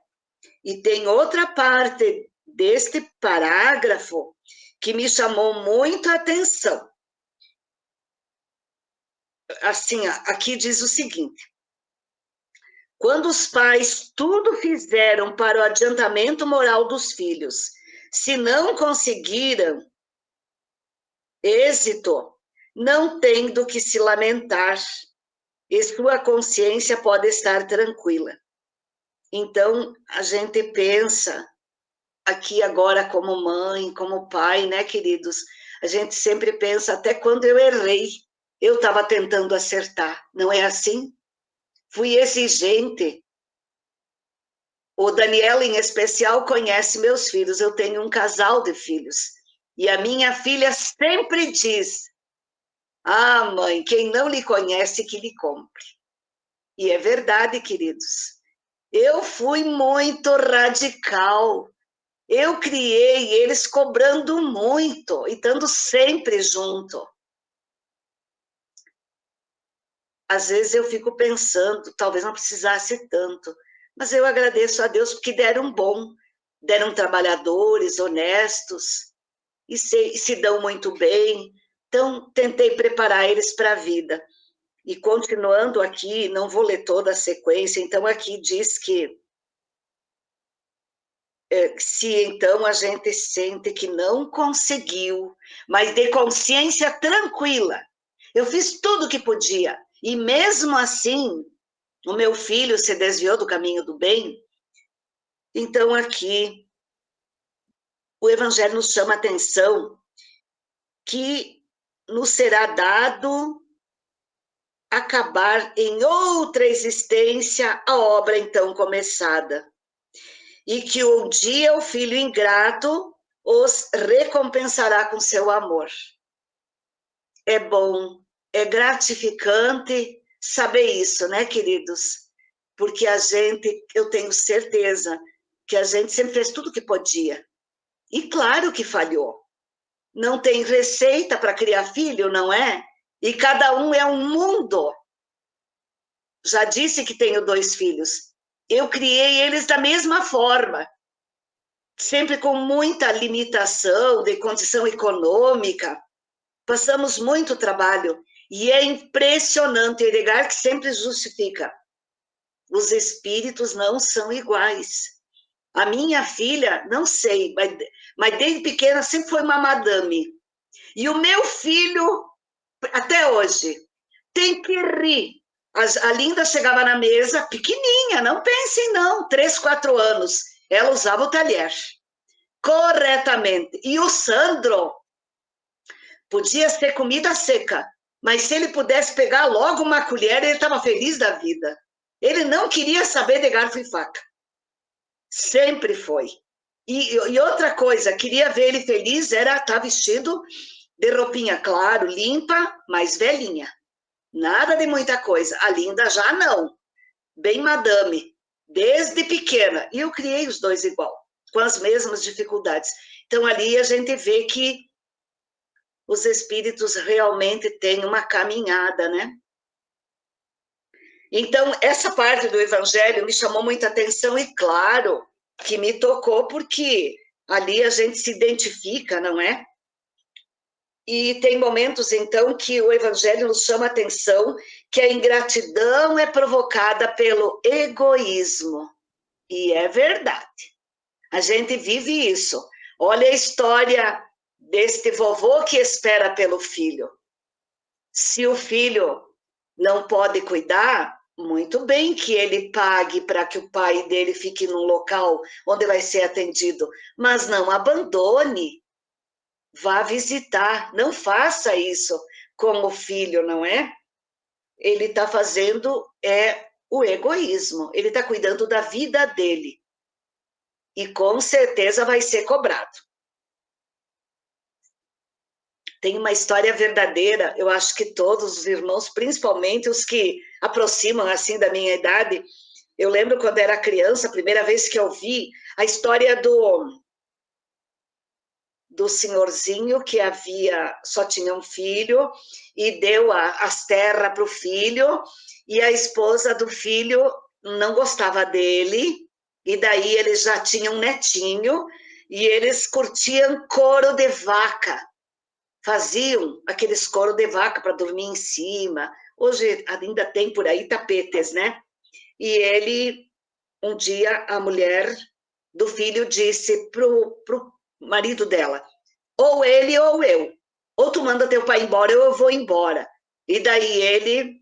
E tem outra parte deste parágrafo que me chamou muito a atenção. Assim, aqui diz o seguinte: Quando os pais tudo fizeram para o adiantamento moral dos filhos, se não conseguiram êxito, não tem do que se lamentar, e sua consciência pode estar tranquila. Então, a gente pensa aqui agora como mãe, como pai, né, queridos? A gente sempre pensa, até quando eu errei, eu estava tentando acertar, não é assim? Fui exigente. O Daniel, em especial, conhece meus filhos, eu tenho um casal de filhos, e a minha filha sempre diz, ah, mãe, quem não lhe conhece, que lhe compre. E é verdade, queridos. Eu fui muito radical. Eu criei eles cobrando muito e estando sempre junto. Às vezes eu fico pensando, talvez não precisasse tanto, mas eu agradeço a Deus porque deram bom, deram trabalhadores, honestos, e se dão muito bem. Então, tentei preparar eles para a vida. E continuando aqui, não vou ler toda a sequência, então aqui diz que se então a gente sente que não conseguiu, mas de consciência tranquila, eu fiz tudo o que podia, e mesmo assim, o meu filho se desviou do caminho do bem, então aqui o Evangelho nos chama a atenção que nos será dado acabar em outra existência a obra então começada. E que um dia o filho ingrato os recompensará com seu amor. É bom, é gratificante saber isso, né, queridos? Porque a gente, eu tenho certeza que a gente sempre fez tudo o que podia. E claro que falhou. Não tem receita para criar filho, não é? E cada um é um mundo. Já disse que tenho 2 filhos. Eu criei eles da mesma forma, sempre com muita limitação de condição econômica, passamos muito trabalho, e é impressionante, Edgar que sempre justifica, os espíritos não são iguais. A minha filha, não sei, mas desde pequena sempre foi uma madame, e o meu filho, até hoje, tem que rir. A Linda chegava na mesa, pequenininha, não pensem não, 3, 4 anos, ela usava o talher, corretamente. E o Sandro podia ser comida seca, mas se ele pudesse pegar logo uma colher, ele estava feliz da vida. Ele não queria saber de garfo e faca. Sempre foi. E outra coisa, queria ver ele feliz, era estar vestido de roupinha, claro, limpa, mas velhinha. Nada de muita coisa. A Linda já não. Bem madame, desde pequena. E eu criei os 2 igual, com as mesmas dificuldades. Então, ali a gente vê que os espíritos realmente têm uma caminhada, né? Então, essa parte do Evangelho me chamou muita atenção e, claro, que me tocou, porque ali a gente se identifica, não é? E tem momentos, então, que o Evangelho nos chama a atenção que a ingratidão é provocada pelo egoísmo. E é verdade. A gente vive isso. Olha a história deste vovô que espera pelo filho. Se o filho não pode cuidar, muito bem que ele pague para que o pai dele fique num local onde vai ser atendido, mas não abandone. Vá visitar, não faça isso como filho, não é? Ele está fazendo o egoísmo, ele está cuidando da vida dele. E com certeza vai ser cobrado. Tem uma história verdadeira, eu acho que todos os irmãos, principalmente os que aproximam assim da minha idade, eu lembro quando era criança, a primeira vez que eu vi a história do senhorzinho que só tinha um filho e deu as terras para o filho, e a esposa do filho não gostava dele, e daí eles já tinham um netinho, e eles curtiam couro de vaca, faziam aqueles couro de vaca para dormir em cima. Hoje ainda tem por aí tapetes, né? e ele, um dia, a mulher do filho disse pro marido dela, ou ele ou eu, ou tu manda teu pai embora ou eu vou embora. E daí ele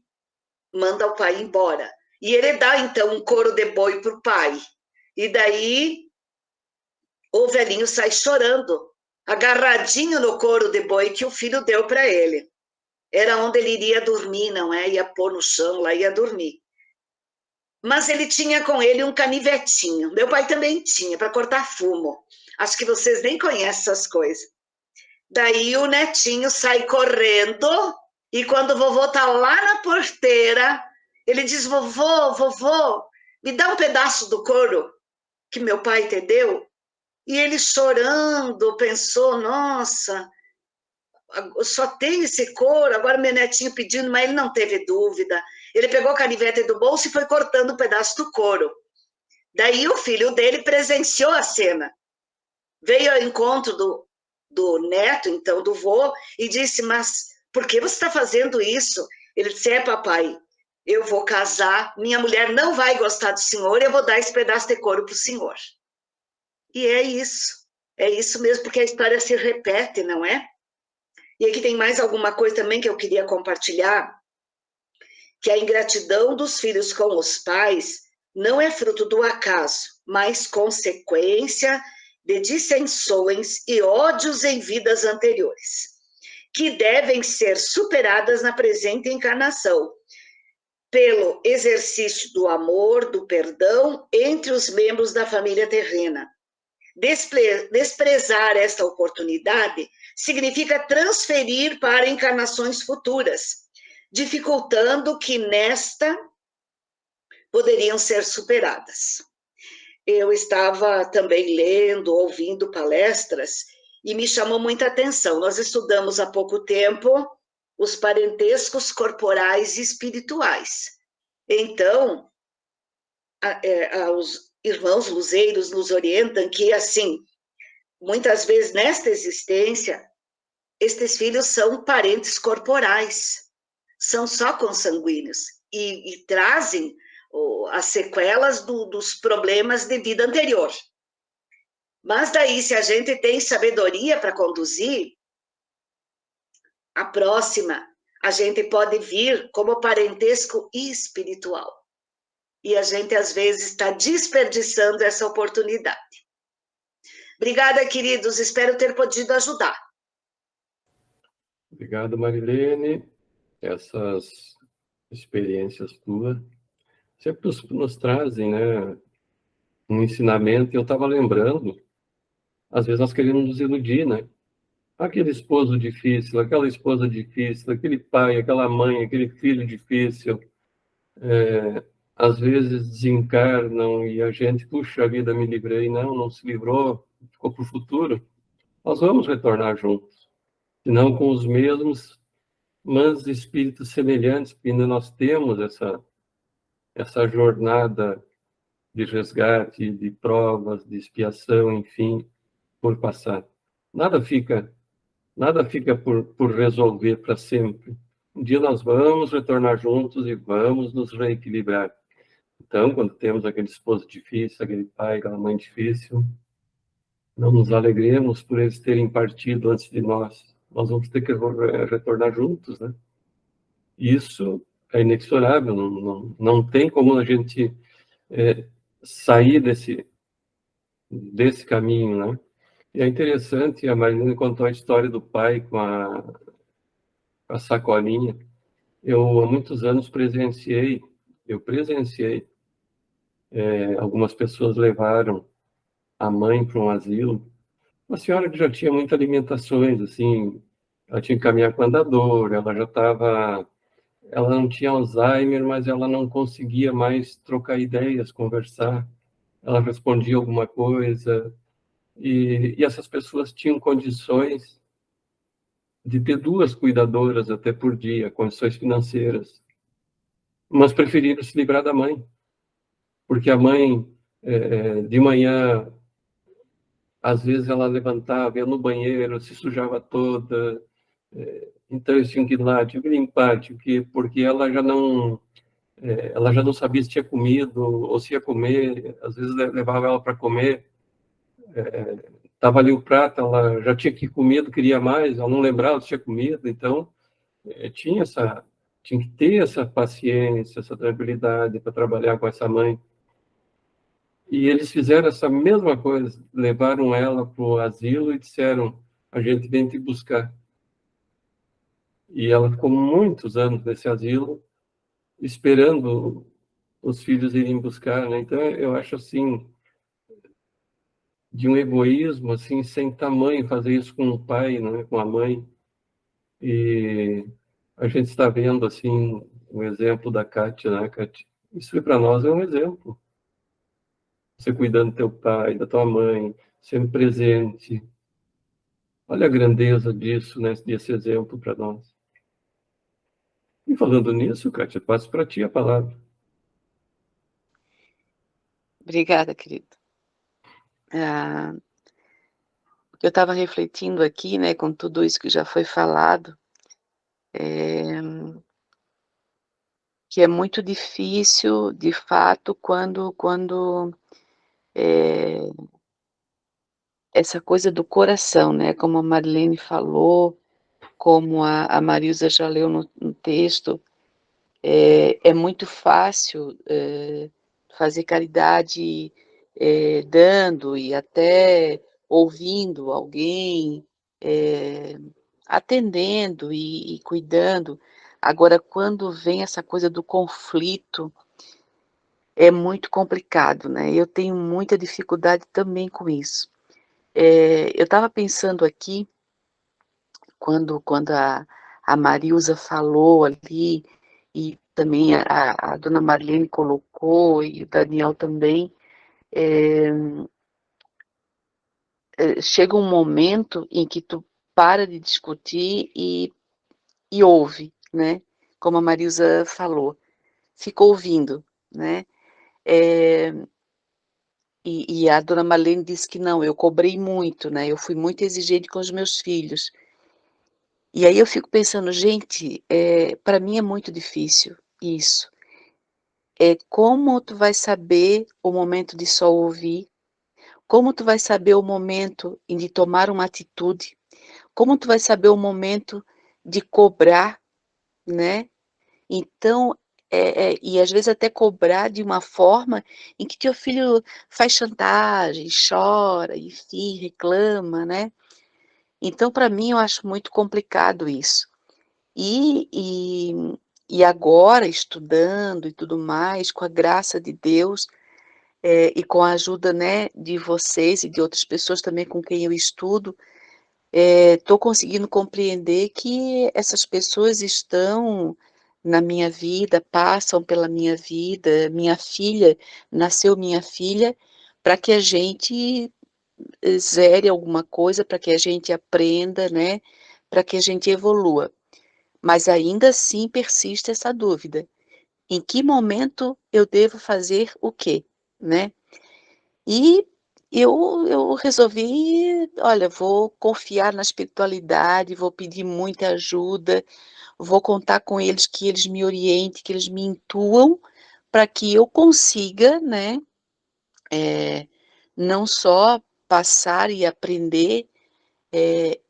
manda o pai embora. E ele dá, então, um couro de boi pro pai. E daí o velhinho sai chorando, agarradinho no couro de boi que o filho deu para ele. Era onde ele iria dormir, não é? Ia pôr no chão, lá ia dormir. Mas ele tinha com ele um canivetinho. Meu pai também tinha, para cortar fumo. Acho que vocês nem conhecem essas coisas. Daí o netinho sai correndo, e quando o vovô está lá na porteira, ele diz, vovô, me dá um pedaço do couro que meu pai te deu. E ele chorando, pensou, nossa, só tem esse couro, agora meu netinho pedindo, mas ele não teve dúvida. Ele pegou a canivete do bolso e foi cortando um pedaço do couro. Daí o filho dele presenciou a cena. Veio ao encontro do neto, então, do vô, e disse, mas por que você está fazendo isso? Ele disse, papai, eu vou casar, minha mulher não vai gostar do senhor, eu vou dar esse pedaço de couro para o senhor. E é isso mesmo, porque a história se repete, não é? E aqui tem mais alguma coisa também que eu queria compartilhar, que a ingratidão dos filhos com os pais não é fruto do acaso, mas consequência de dissensões e ódios em vidas anteriores, que devem ser superadas na presente encarnação, pelo exercício do amor, do perdão entre os membros da família terrena. Desprezar esta oportunidade significa transferir para encarnações futuras, dificultando que nesta poderiam ser superadas. Eu estava também lendo, ouvindo palestras, e me chamou muita atenção. Nós estudamos há pouco tempo os parentescos corporais e espirituais. Então, os irmãos luzeiros nos orientam que, assim, muitas vezes nesta existência, estes filhos são parentes corporais, são só consanguíneos, e trazem as sequelas dos problemas de vida anterior. Mas daí, se a gente tem sabedoria para conduzir, a próxima, a gente pode vir como parentesco espiritual. E a gente, às vezes, está desperdiçando essa oportunidade. Obrigada, queridos. Espero ter podido ajudar. Obrigado, Marilene. Essas experiências tuas sempre nos trazem, né, um ensinamento. Eu estava lembrando, às vezes nós queremos nos iludir, né? Aquele esposo difícil, aquela esposa difícil, aquele pai, aquela mãe, aquele filho difícil, às vezes desencarnam e a gente, puxa, a vida, me livrei. Não se livrou, ficou para o futuro. Nós vamos retornar juntos, senão com os mesmos, mas espíritos semelhantes, porque ainda nós temos essa jornada de resgate, de provas, de expiação, enfim, por passar. Nada fica por resolver para sempre. Um dia nós vamos retornar juntos e vamos nos reequilibrar. Então, quando temos aquele esposo difícil, aquele pai, aquela mãe difícil, não nos alegremos por eles terem partido antes de nós. Nós vamos ter que retornar juntos, né? Isso é inexorável, não tem como a gente sair desse caminho, né? E é interessante, a Marilene contou a história do pai com a sacolinha. Eu, há muitos anos, presenciei, algumas pessoas levaram a mãe para um asilo, uma senhora que já tinha muitas limitações, assim, ela tinha que caminhar com andador, ela não tinha Alzheimer, mas ela não conseguia mais trocar ideias, conversar, ela respondia alguma coisa, e essas pessoas tinham condições de ter 2 cuidadoras até por dia, condições financeiras, mas preferiram se livrar da mãe, porque a mãe, de manhã, às vezes ela levantava, ia no banheiro, se sujava toda, então eles tinham que ir lá, tinham que limpar, porque ela já não ela já não sabia se tinha comido ou se ia comer, às vezes levava ela para comer, estava ali o prato, ela já tinha comido, queria mais, ela não lembrava se tinha comido, então tinha que ter essa paciência, essa tranquilidade para trabalhar com essa mãe. E eles fizeram essa mesma coisa, levaram ela para o asilo e disseram, a gente vem te buscar. E ela ficou muitos anos nesse asilo, esperando os filhos irem buscar, né? Então, eu acho assim, de um egoísmo assim sem tamanho fazer isso com o pai, não é, com a mãe. E a gente está vendo assim o exemplo da Kátia, né, Kátia? Isso para nós é um exemplo. Você cuidando do teu pai, da tua mãe, sendo presente. Olha a grandeza disso, né, desse exemplo para nós. E falando nisso, Kátia, passo para ti a palavra. Obrigada, querido. Eu estava refletindo aqui, né, com tudo isso que já foi falado, que é muito difícil, de fato, quando essa coisa do coração, né, como a Marlene falou, como a Marilza já leu no texto, é muito fácil fazer caridade dando e até ouvindo alguém, atendendo e cuidando. Agora, quando vem essa coisa do conflito, é muito complicado, né? Eu tenho muita dificuldade também com isso. Eu estava pensando aqui, quando a Marilza falou ali, e também a dona Marlene colocou, e o Daniel também, chega um momento em que tu para de discutir e ouve, né? Como a Marilza falou, fica ouvindo, né? E a dona Marlene disse que não, eu cobrei muito, né? Eu fui muito exigente com os meus filhos. E aí eu fico pensando, gente, para mim é muito difícil isso. Como tu vai saber o momento de só ouvir? Como tu vai saber o momento de tomar uma atitude? Como tu vai saber o momento de cobrar, né? Então, e às vezes até cobrar de uma forma em que teu filho faz chantagem, chora, enfim, reclama, né? Então, para mim, eu acho muito complicado isso. E agora, estudando e tudo mais, com a graça de Deus, e com a ajuda, né, de vocês e de outras pessoas também com quem eu estudo, estou conseguindo compreender que essas pessoas estão na minha vida, passam pela minha filha, nasceu minha filha, para que a gente zere alguma coisa, para que a gente aprenda, né, para que a gente evolua. Mas ainda assim persiste essa dúvida. Em que momento eu devo fazer o quê, né? E eu resolvi, olha, vou confiar na espiritualidade, vou pedir muita ajuda, vou contar com eles, que eles me orientem, que eles me intuam, para que eu consiga, né, não só passar e aprender,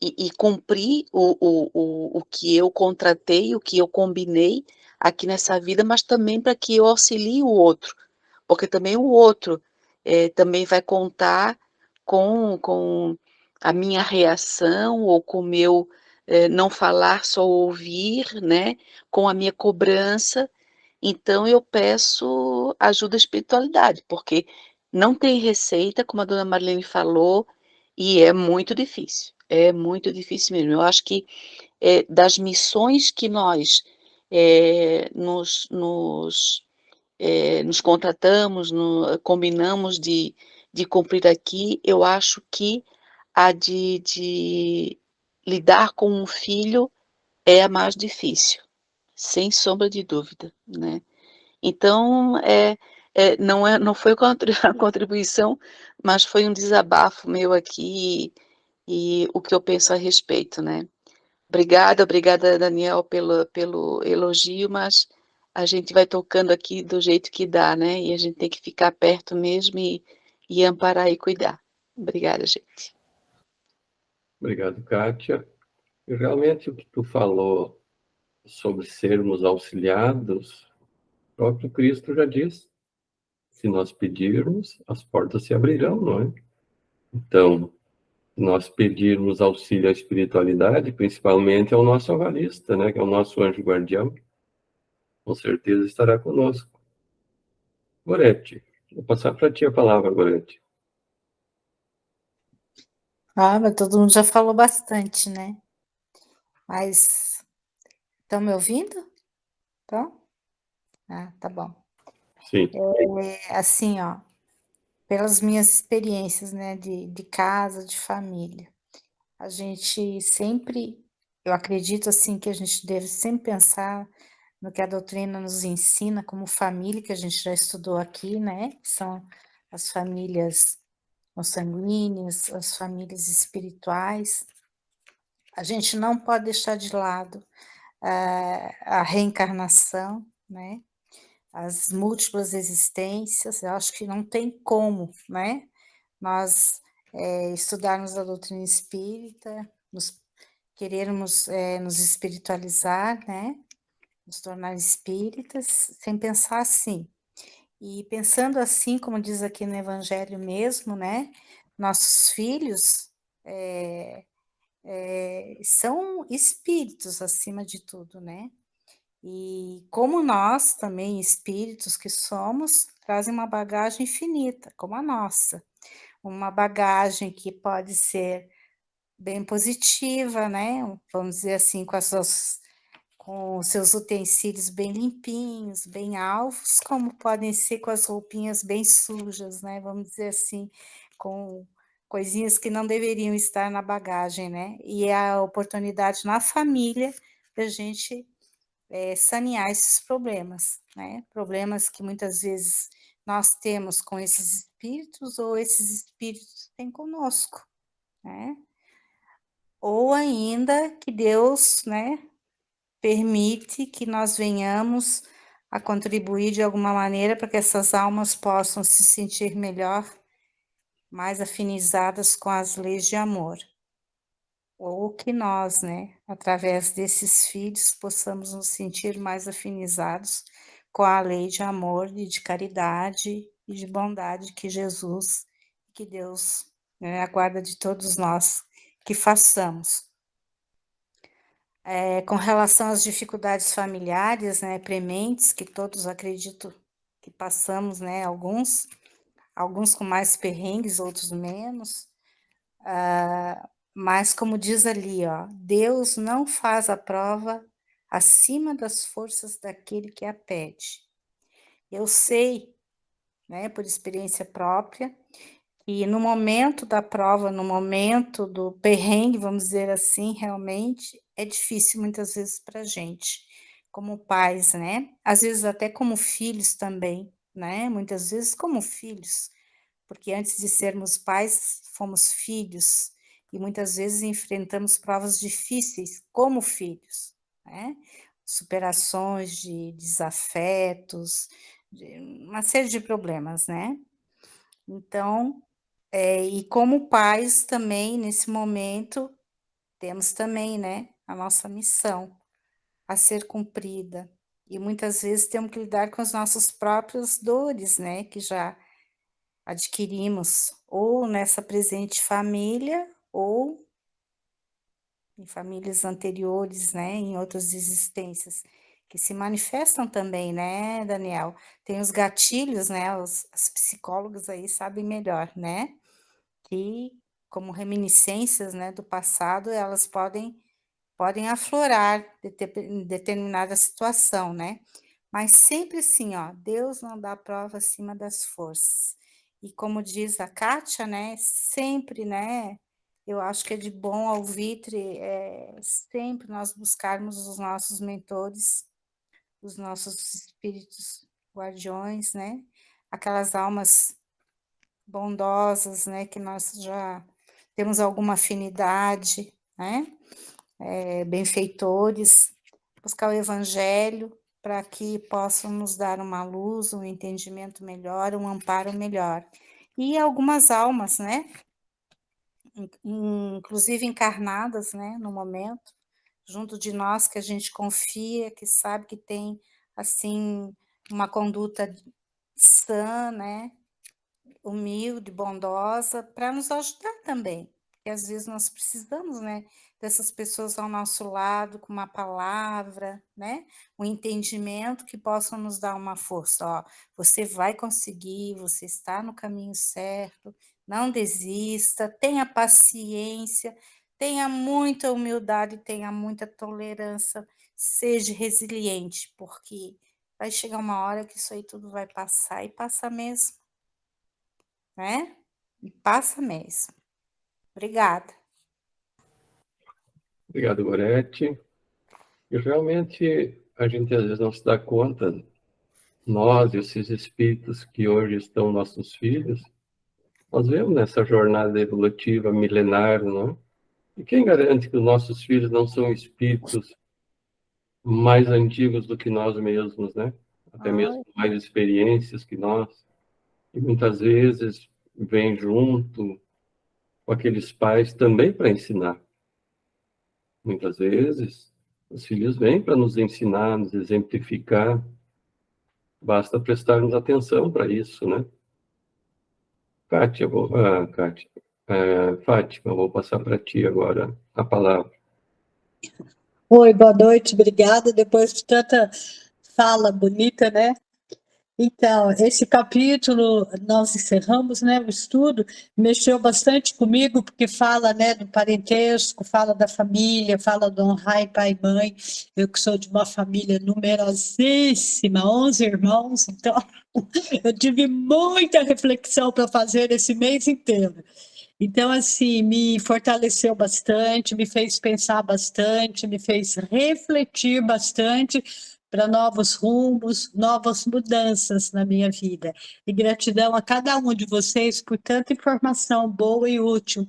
e cumprir o que eu contratei, o que eu combinei aqui nessa vida, mas também para que eu auxilie o outro, porque também o outro também vai contar com a minha reação ou com o meu não falar, só ouvir, né, com a minha cobrança. Então eu peço ajuda à espiritualidade, porque não tem receita, como a dona Marlene falou, e é muito difícil mesmo. Eu acho que das missões que nós nos contratamos, combinamos de cumprir aqui, eu acho que a de lidar com um filho é a mais difícil, sem sombra de dúvida, né? Então, não foi a contribuição, mas foi um desabafo meu aqui e o que eu penso a respeito, né? Obrigada, Daniel, pelo elogio, mas a gente vai tocando aqui do jeito que dá, né, e a gente tem que ficar perto mesmo e amparar e cuidar. Obrigada, gente. Obrigado, Kátia. E realmente o que tu falou sobre sermos auxiliados, o próprio Cristo já diz, se nós pedirmos, as portas se abrirão, não é? Então, se nós pedirmos auxílio à espiritualidade, principalmente ao nosso avalista, né, que é o nosso anjo guardião, com certeza estará conosco. Gorete, vou passar para ti a palavra, Gorete. Mas todo mundo já falou bastante, né? Mas estão me ouvindo? Estão? Ah, tá bom. Sim. Assim, ó, pelas minhas experiências, né, de casa, de família, a gente sempre, eu acredito assim que a gente deve sempre pensar no que a doutrina nos ensina como família, que a gente já estudou aqui, né? São as famílias consanguíneas, as famílias espirituais. A gente não pode deixar de lado a reencarnação, né? As múltiplas existências. Eu acho que não tem como, né? Nós estudarmos a doutrina espírita, querermos nos espiritualizar, né? Nos tornar espíritas, sem pensar assim. E pensando assim, como diz aqui no Evangelho mesmo, né? Nossos filhos são espíritos acima de tudo, né? E como nós também, espíritos que somos, trazem uma bagagem infinita, como a nossa. Uma bagagem que pode ser bem positiva, né? Vamos dizer assim, com os seus utensílios bem limpinhos, bem alvos, como podem ser com as roupinhas bem sujas, né? Vamos dizer assim, com coisinhas que não deveriam estar na bagagem, né? E é a oportunidade na família da gente sanear esses problemas, né? Problemas que muitas vezes nós temos com esses espíritos ou esses espíritos têm conosco, né? Ou ainda que Deus, né, permite que nós venhamos a contribuir de alguma maneira para que essas almas possam se sentir melhor, mais afinizadas com as leis de amor. Ou que nós, né, através desses filhos, possamos nos sentir mais afinizados com a lei de amor e de caridade e de bondade que Jesus, que Deus, né, aguarda de todos nós que façamos. Com relação às dificuldades familiares, né, prementes, que todos acredito que passamos, né, alguns com mais perrengues, outros menos, mas como diz ali, ó, Deus não faz a prova acima das forças daquele que a pede. Eu sei, né, por experiência própria, que no momento da prova, no momento do perrengue, vamos dizer assim, realmente é difícil muitas vezes para a gente, como pais, né? Às vezes até como filhos também, né? Muitas vezes como filhos, porque antes de sermos pais, fomos filhos, e muitas vezes enfrentamos provas difíceis como filhos, né? Superações de desafetos, de uma série de problemas, né? Então, e como pais também, nesse momento, temos também, né, a nossa missão a ser cumprida. E muitas vezes temos que lidar com as nossas próprias dores, né, que já adquirimos, ou nessa presente família, ou em famílias anteriores, né, em outras existências, que se manifestam também, né, Daniel? Tem os gatilhos, né, as psicólogas aí sabem melhor, né? Que, como reminiscências, né, do passado, elas podem aflorar em determinada situação, né? Mas sempre assim, ó, Deus não dá prova acima das forças. E como diz a Kátia, né, sempre, né, eu acho que é de bom alvitre sempre nós buscarmos os nossos mentores, os nossos espíritos guardiões, né? Aquelas almas bondosas, né, que nós já temos alguma afinidade, né, benfeitores, buscar o evangelho, para que possam nos dar uma luz, um entendimento melhor, um amparo melhor. E algumas almas, né? Inclusive encarnadas, né, no momento, junto de nós, que a gente confia, que sabe que tem, assim, uma conduta sã, né, humilde, bondosa, para nos ajudar também, porque às vezes nós precisamos, né, dessas pessoas ao nosso lado, com uma palavra, né, um entendimento que possam nos dar uma força, ó, você vai conseguir, você está no caminho certo, não desista, tenha paciência, tenha muita humildade, tenha muita tolerância, seja resiliente, porque vai chegar uma hora que isso aí tudo vai passar e passa mesmo, né? E passa mesmo. Obrigada. Obrigado, Gorete. E realmente a gente às vezes não se dá conta, nós, esses espíritos que hoje estão nossos filhos, nós vemos nessa jornada evolutiva milenar, não é? E quem garante que os nossos filhos não são espíritos mais antigos do que nós mesmos, né? Até mesmo mais experiências que nós. E muitas vezes vem junto com aqueles pais também para ensinar. Muitas vezes os filhos vêm para nos ensinar, nos exemplificar. Basta prestarmos atenção para isso, né? Fátima, eu vou passar para ti agora a palavra. Oi, boa noite, obrigada. Depois de tanta fala bonita, né? Então, esse capítulo nós encerramos, né? O estudo mexeu bastante comigo, porque fala, né, do parentesco, fala da família, fala do honrar pai e mãe. Eu que sou de uma família numerosíssima, 11 irmãos, então eu tive muita reflexão para fazer esse mês inteiro. Então, assim, me fortaleceu bastante, me fez pensar bastante, me fez refletir bastante para novos rumos, novas mudanças na minha vida. E gratidão a cada um de vocês por tanta informação boa e útil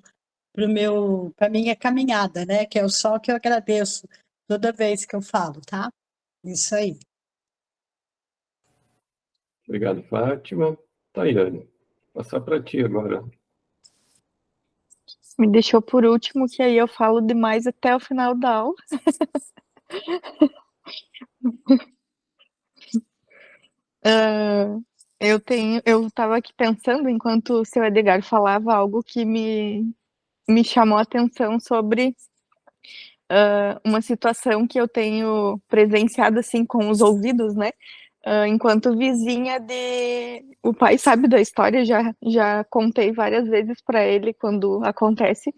para a minha caminhada, né? Que é só que eu agradeço toda vez que eu falo, tá? Isso aí. Obrigado, Fátima. Tayane, passar para ti agora. Me deixou por último, que aí eu falo demais até o final da aula. Eu estava aqui pensando, enquanto o seu Edgar falava, algo que me chamou a atenção sobre uma situação que eu tenho presenciado assim com os ouvidos, né? Enquanto vizinha de... O pai sabe da história, já contei várias vezes para ele quando acontece,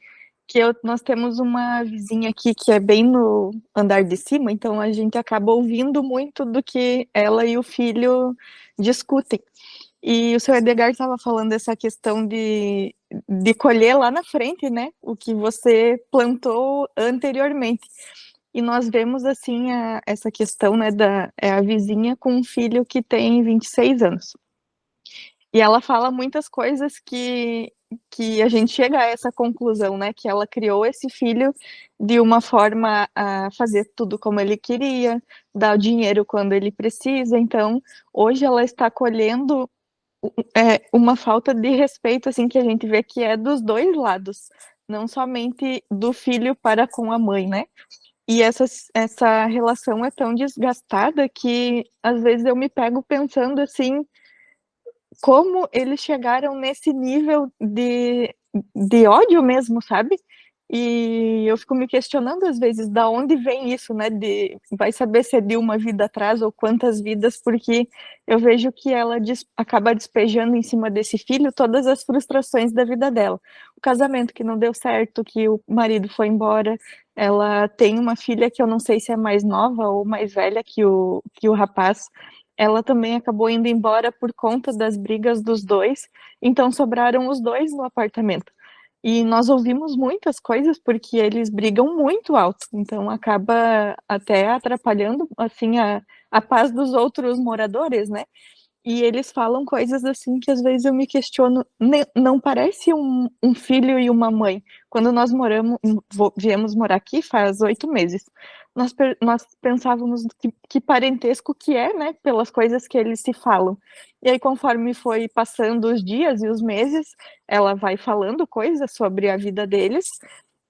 que nós temos uma vizinha aqui que é bem no andar de cima, então a gente acaba ouvindo muito do que ela e o filho discutem. E o seu Edgar estava falando dessa questão de colher lá na frente, né, o que você plantou anteriormente. E nós vemos, assim, essa questão, né, a vizinha com um filho que tem 26 anos. E ela fala muitas coisas que a gente chega a essa conclusão, né, que ela criou esse filho de uma forma a fazer tudo como ele queria, dar o dinheiro quando ele precisa. Então, hoje ela está colhendo uma falta de respeito, assim, que a gente vê que é dos dois lados, não somente do filho para com a mãe, né? E essa relação é tão desgastada que, às vezes, eu me pego pensando, assim, como eles chegaram nesse nível de ódio mesmo, sabe? E eu fico me questionando, às vezes, da onde vem isso, né? Vai saber se é de uma vida atrás ou quantas vidas, porque eu vejo que ela acaba despejando em cima desse filho todas as frustrações da vida dela. O casamento que não deu certo, que o marido foi embora, ela tem uma filha que eu não sei se é mais nova ou mais velha que o rapaz. Ela também acabou indo embora por conta das brigas dos dois, então sobraram os dois no apartamento. E nós ouvimos muitas coisas porque eles brigam muito alto, então acaba até atrapalhando, assim, a paz dos outros moradores, né? e eles falam coisas assim que às vezes eu me questiono, não parece um filho e uma mãe. Quando nós viemos morar aqui faz 8 meses, nós pensávamos que parentesco que é, né, pelas coisas que eles se falam. E aí, conforme foi passando os dias e os meses, ela vai falando coisas sobre a vida deles,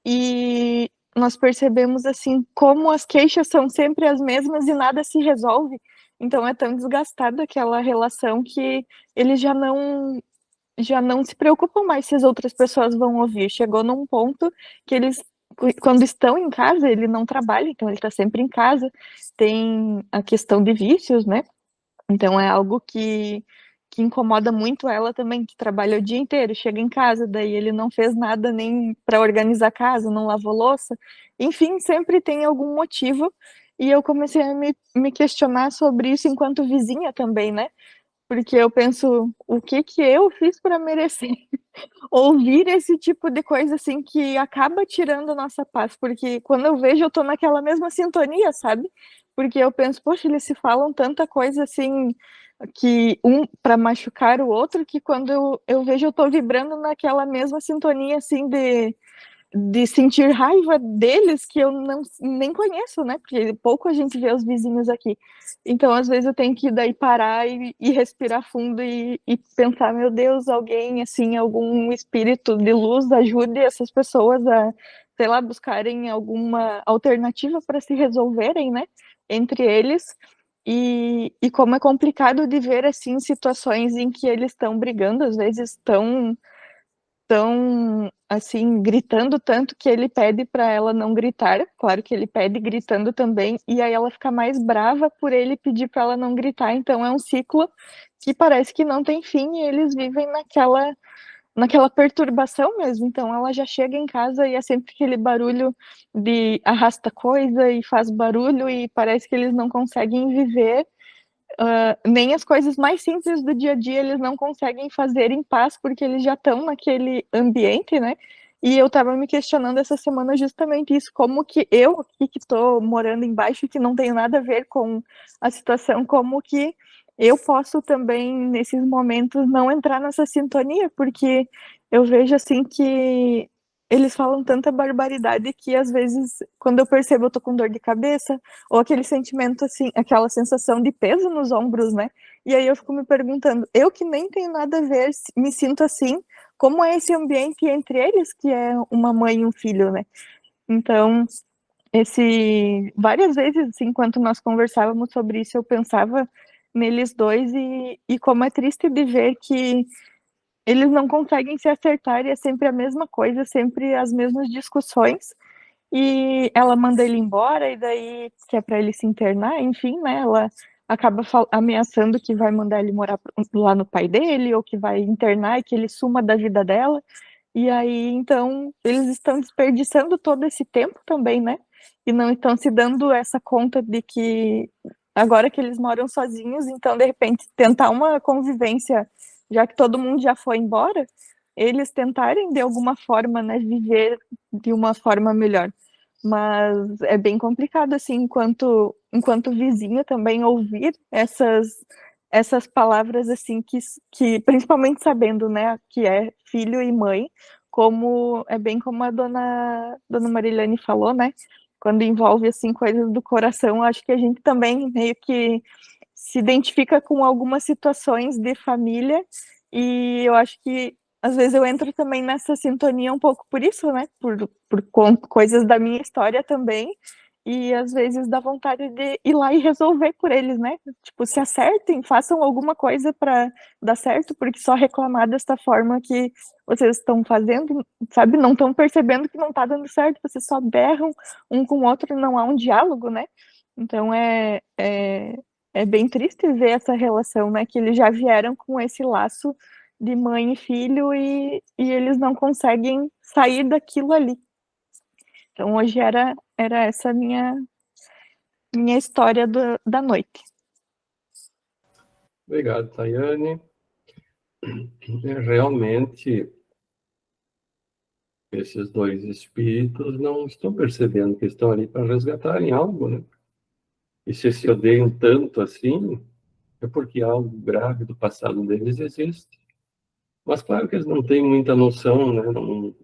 e nós percebemos, assim, como as queixas são sempre as mesmas e nada se resolve. Então é tão desgastada aquela relação que eles já não se preocupam mais se as outras pessoas vão ouvir. Chegou num ponto que eles, quando estão em casa, ele não trabalha, então ele está sempre em casa. Tem a questão de vícios, né? Então é algo que incomoda muito ela também, que trabalha o dia inteiro, chega em casa, daí ele não fez nada nem para organizar a casa, não lavou louça. Enfim, sempre tem algum motivo. E eu comecei a me questionar sobre isso enquanto vizinha também, né? Porque eu penso, o que que eu fiz para merecer ouvir esse tipo de coisa, assim, que acaba tirando a nossa paz? Porque quando eu vejo, eu tô naquela mesma sintonia, sabe? Porque eu penso, poxa, eles se falam tanta coisa, assim, que um para machucar o outro, que quando eu vejo, eu tô vibrando naquela mesma sintonia, assim, de sentir raiva deles que eu nem conheço, né? Porque pouco a gente vê os vizinhos aqui. Então, às vezes, eu tenho que daí parar e respirar fundo e pensar, meu Deus, alguém, assim, algum espírito de luz ajude essas pessoas a, sei lá, buscarem alguma alternativa para se resolverem, né? Entre eles. E como é complicado de ver, assim, situações em que eles estão brigando, às vezes estão assim gritando tanto que ele pede para ela não gritar. Claro que ele pede gritando também, e aí ela fica mais brava por ele pedir para ela não gritar. Então é um ciclo que parece que não tem fim e eles vivem naquela perturbação mesmo. Então ela já chega em casa e é sempre aquele barulho de arrasta coisa e faz barulho e parece que eles não conseguem viver. Nem as coisas mais simples do dia a dia eles não conseguem fazer em paz, porque eles já estão naquele ambiente, né? E eu estava me questionando essa semana justamente isso, como que eu, aqui que estou morando embaixo, que não tenho nada a ver com a situação, como que eu posso também, nesses momentos, não entrar nessa sintonia, porque eu vejo, assim, que eles falam tanta barbaridade que, às vezes, quando eu percebo, eu tô com dor de cabeça, ou aquele sentimento, assim, aquela sensação de peso nos ombros, né? E aí eu fico me perguntando, eu que nem tenho nada a ver, me sinto assim, como é esse ambiente entre eles, que é uma mãe e um filho, né? Então, várias vezes, assim, enquanto nós conversávamos sobre isso, eu pensava neles dois e como é triste de ver que eles não conseguem se acertar e é sempre a mesma coisa, sempre as mesmas discussões. E ela manda ele embora, e daí, que é para ele se internar, enfim, né? Ela acaba ameaçando que vai mandar ele morar lá no pai dele, ou que vai internar e que ele suma da vida dela. E aí, então, eles estão desperdiçando todo esse tempo também, né? E não estão se dando essa conta de que agora que eles moram sozinhos, então, de repente, tentar uma convivência, já que todo mundo já foi embora, eles tentarem, de alguma forma, né, viver de uma forma melhor. Mas é bem complicado, assim, enquanto vizinha também ouvir essas palavras, assim, que principalmente sabendo, né, que é filho e mãe, como é bem como a dona Marilene falou, né, quando envolve, assim, coisas do coração, acho que a gente também meio que se identifica com algumas situações de família, e eu acho que às vezes eu entro também nessa sintonia um pouco por isso, né? Por coisas da minha história também. E às vezes dá vontade de ir lá e resolver por eles, né? Tipo, se acertem, façam alguma coisa para dar certo, porque só reclamar dessa forma que vocês estão fazendo, sabe? Não estão percebendo que não está dando certo, vocês só berram um com o outro, não há um diálogo, né? Então é bem triste ver essa relação, né? Que eles já vieram com esse laço de mãe e filho e eles não conseguem sair daquilo ali. Então hoje era essa minha história da noite. Obrigado, Tayane. Realmente, esses dois espíritos não estão percebendo que estão ali para resgatarem algo, né? E se odeiam tanto assim, é porque algo grave do passado deles existe. Mas claro que eles não têm muita noção, né? Não,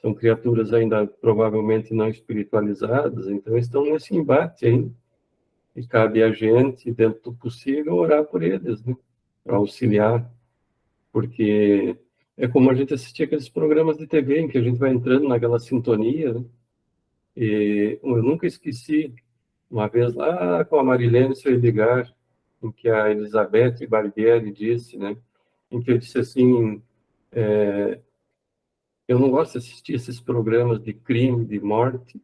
são criaturas ainda provavelmente não espiritualizadas, então estão nesse embate ainda. E cabe a gente, dentro do possível, orar por eles, né? Para auxiliar, porque é como a gente assistir aqueles programas de TV em que a gente vai entrando naquela sintonia, né? E eu nunca esqueci, uma vez lá com a Marilene e o seu Edgar, em que a Elizabeth Barbieri disse, né? Em que eu disse assim, eu não gosto de assistir esses programas de crime, de morte,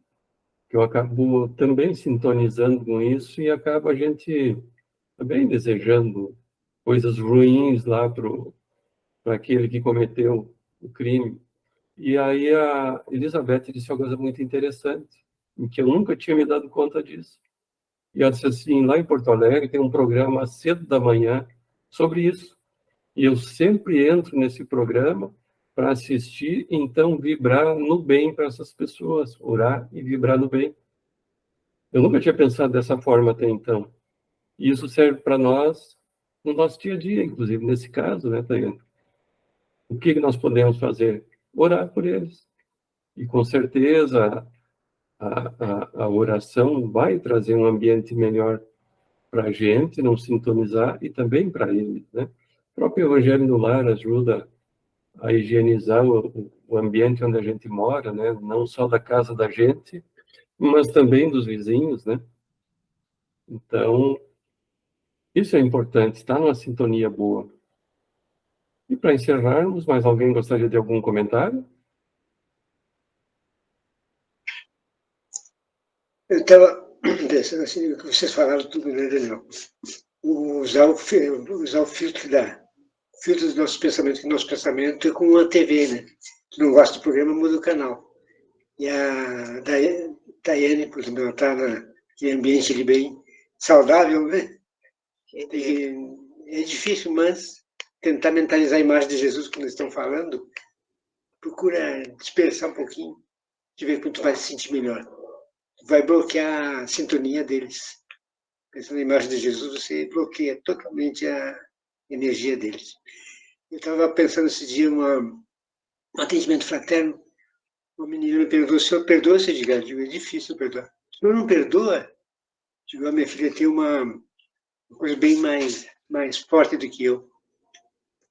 que eu acabo também sintonizando com isso e acaba a gente também desejando coisas ruins lá para aquele que cometeu o crime. E aí a Elizabeth disse uma coisa muito interessante, em que eu nunca tinha me dado conta disso. E ela disse assim, lá em Porto Alegre tem um programa às 7 da manhã sobre isso. E eu sempre entro nesse programa para assistir, então vibrar no bem para essas pessoas, orar e vibrar no bem. Eu nunca tinha pensado dessa forma até então. E isso serve para nós no nosso dia a dia, inclusive nesse caso, né, Tayane? O que nós podemos fazer? Orar por eles. E com certeza a oração vai trazer um ambiente melhor para a gente, não sintonizar, e também para eles, né? O próprio Evangelho no Lar ajuda a higienizar o ambiente onde a gente mora, né? Não só da casa da gente, mas também dos vizinhos, né? Então, isso é importante, estar numa sintonia boa. E para encerrarmos, mais alguém gostaria de algum comentário? Eu estava pensando assim, o que vocês falaram tudo, né, Daniel? Usar o filtro dos nossos pensamentos, que nosso pensamento é como uma TV, né? Se não gosta do programa, muda o canal. E a Daiane, por exemplo, ela está naquele ambiente ali bem saudável, né? É difícil, mas tentar mentalizar a imagem de Jesus quando eles estão falando, procura dispersar um pouquinho, de ver como tu vai se sentir melhor. Vai bloquear a sintonia deles. Pensando na imagem de Jesus, você bloqueia totalmente a energia deles. Eu estava pensando esse dia um atendimento fraterno, uma menina me perguntou, o senhor perdoa, se Edgar? Eu digo, é difícil perdoar. O senhor não perdoa? Digo, a minha filha tem uma coisa bem mais forte do que eu.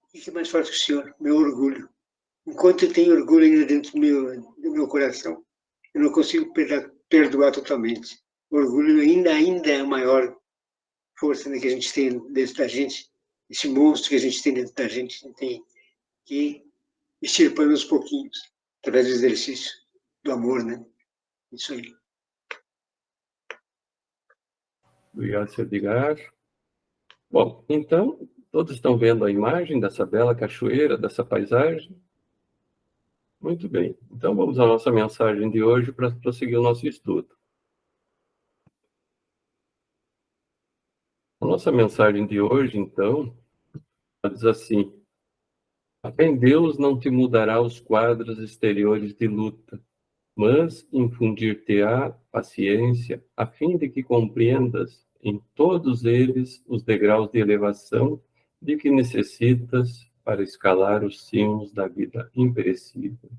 O que é mais forte que o senhor? Meu orgulho. Enquanto eu tenho orgulho ainda dentro do meu coração, eu não consigo perdoar totalmente. O orgulho ainda é a maior força, né, que a gente tem dentro da gente, esse monstro que a gente tem dentro da gente, a gente tem que ir extirpando aos pouquinhos, através do exercício do amor, né? Isso aí. Obrigado, Sr. Edgar. Bom, então, todos estão vendo a imagem dessa bela cachoeira, dessa paisagem? Muito bem. Então, vamos à nossa mensagem de hoje para prosseguir o nosso estudo. A nossa mensagem de hoje, então, diz assim: a fé em Deus não te mudará os quadros exteriores de luta, mas infundir-te-á paciência, a fim de que compreendas em todos eles os degraus de elevação de que necessitas para escalar os cimos da vida imperecível.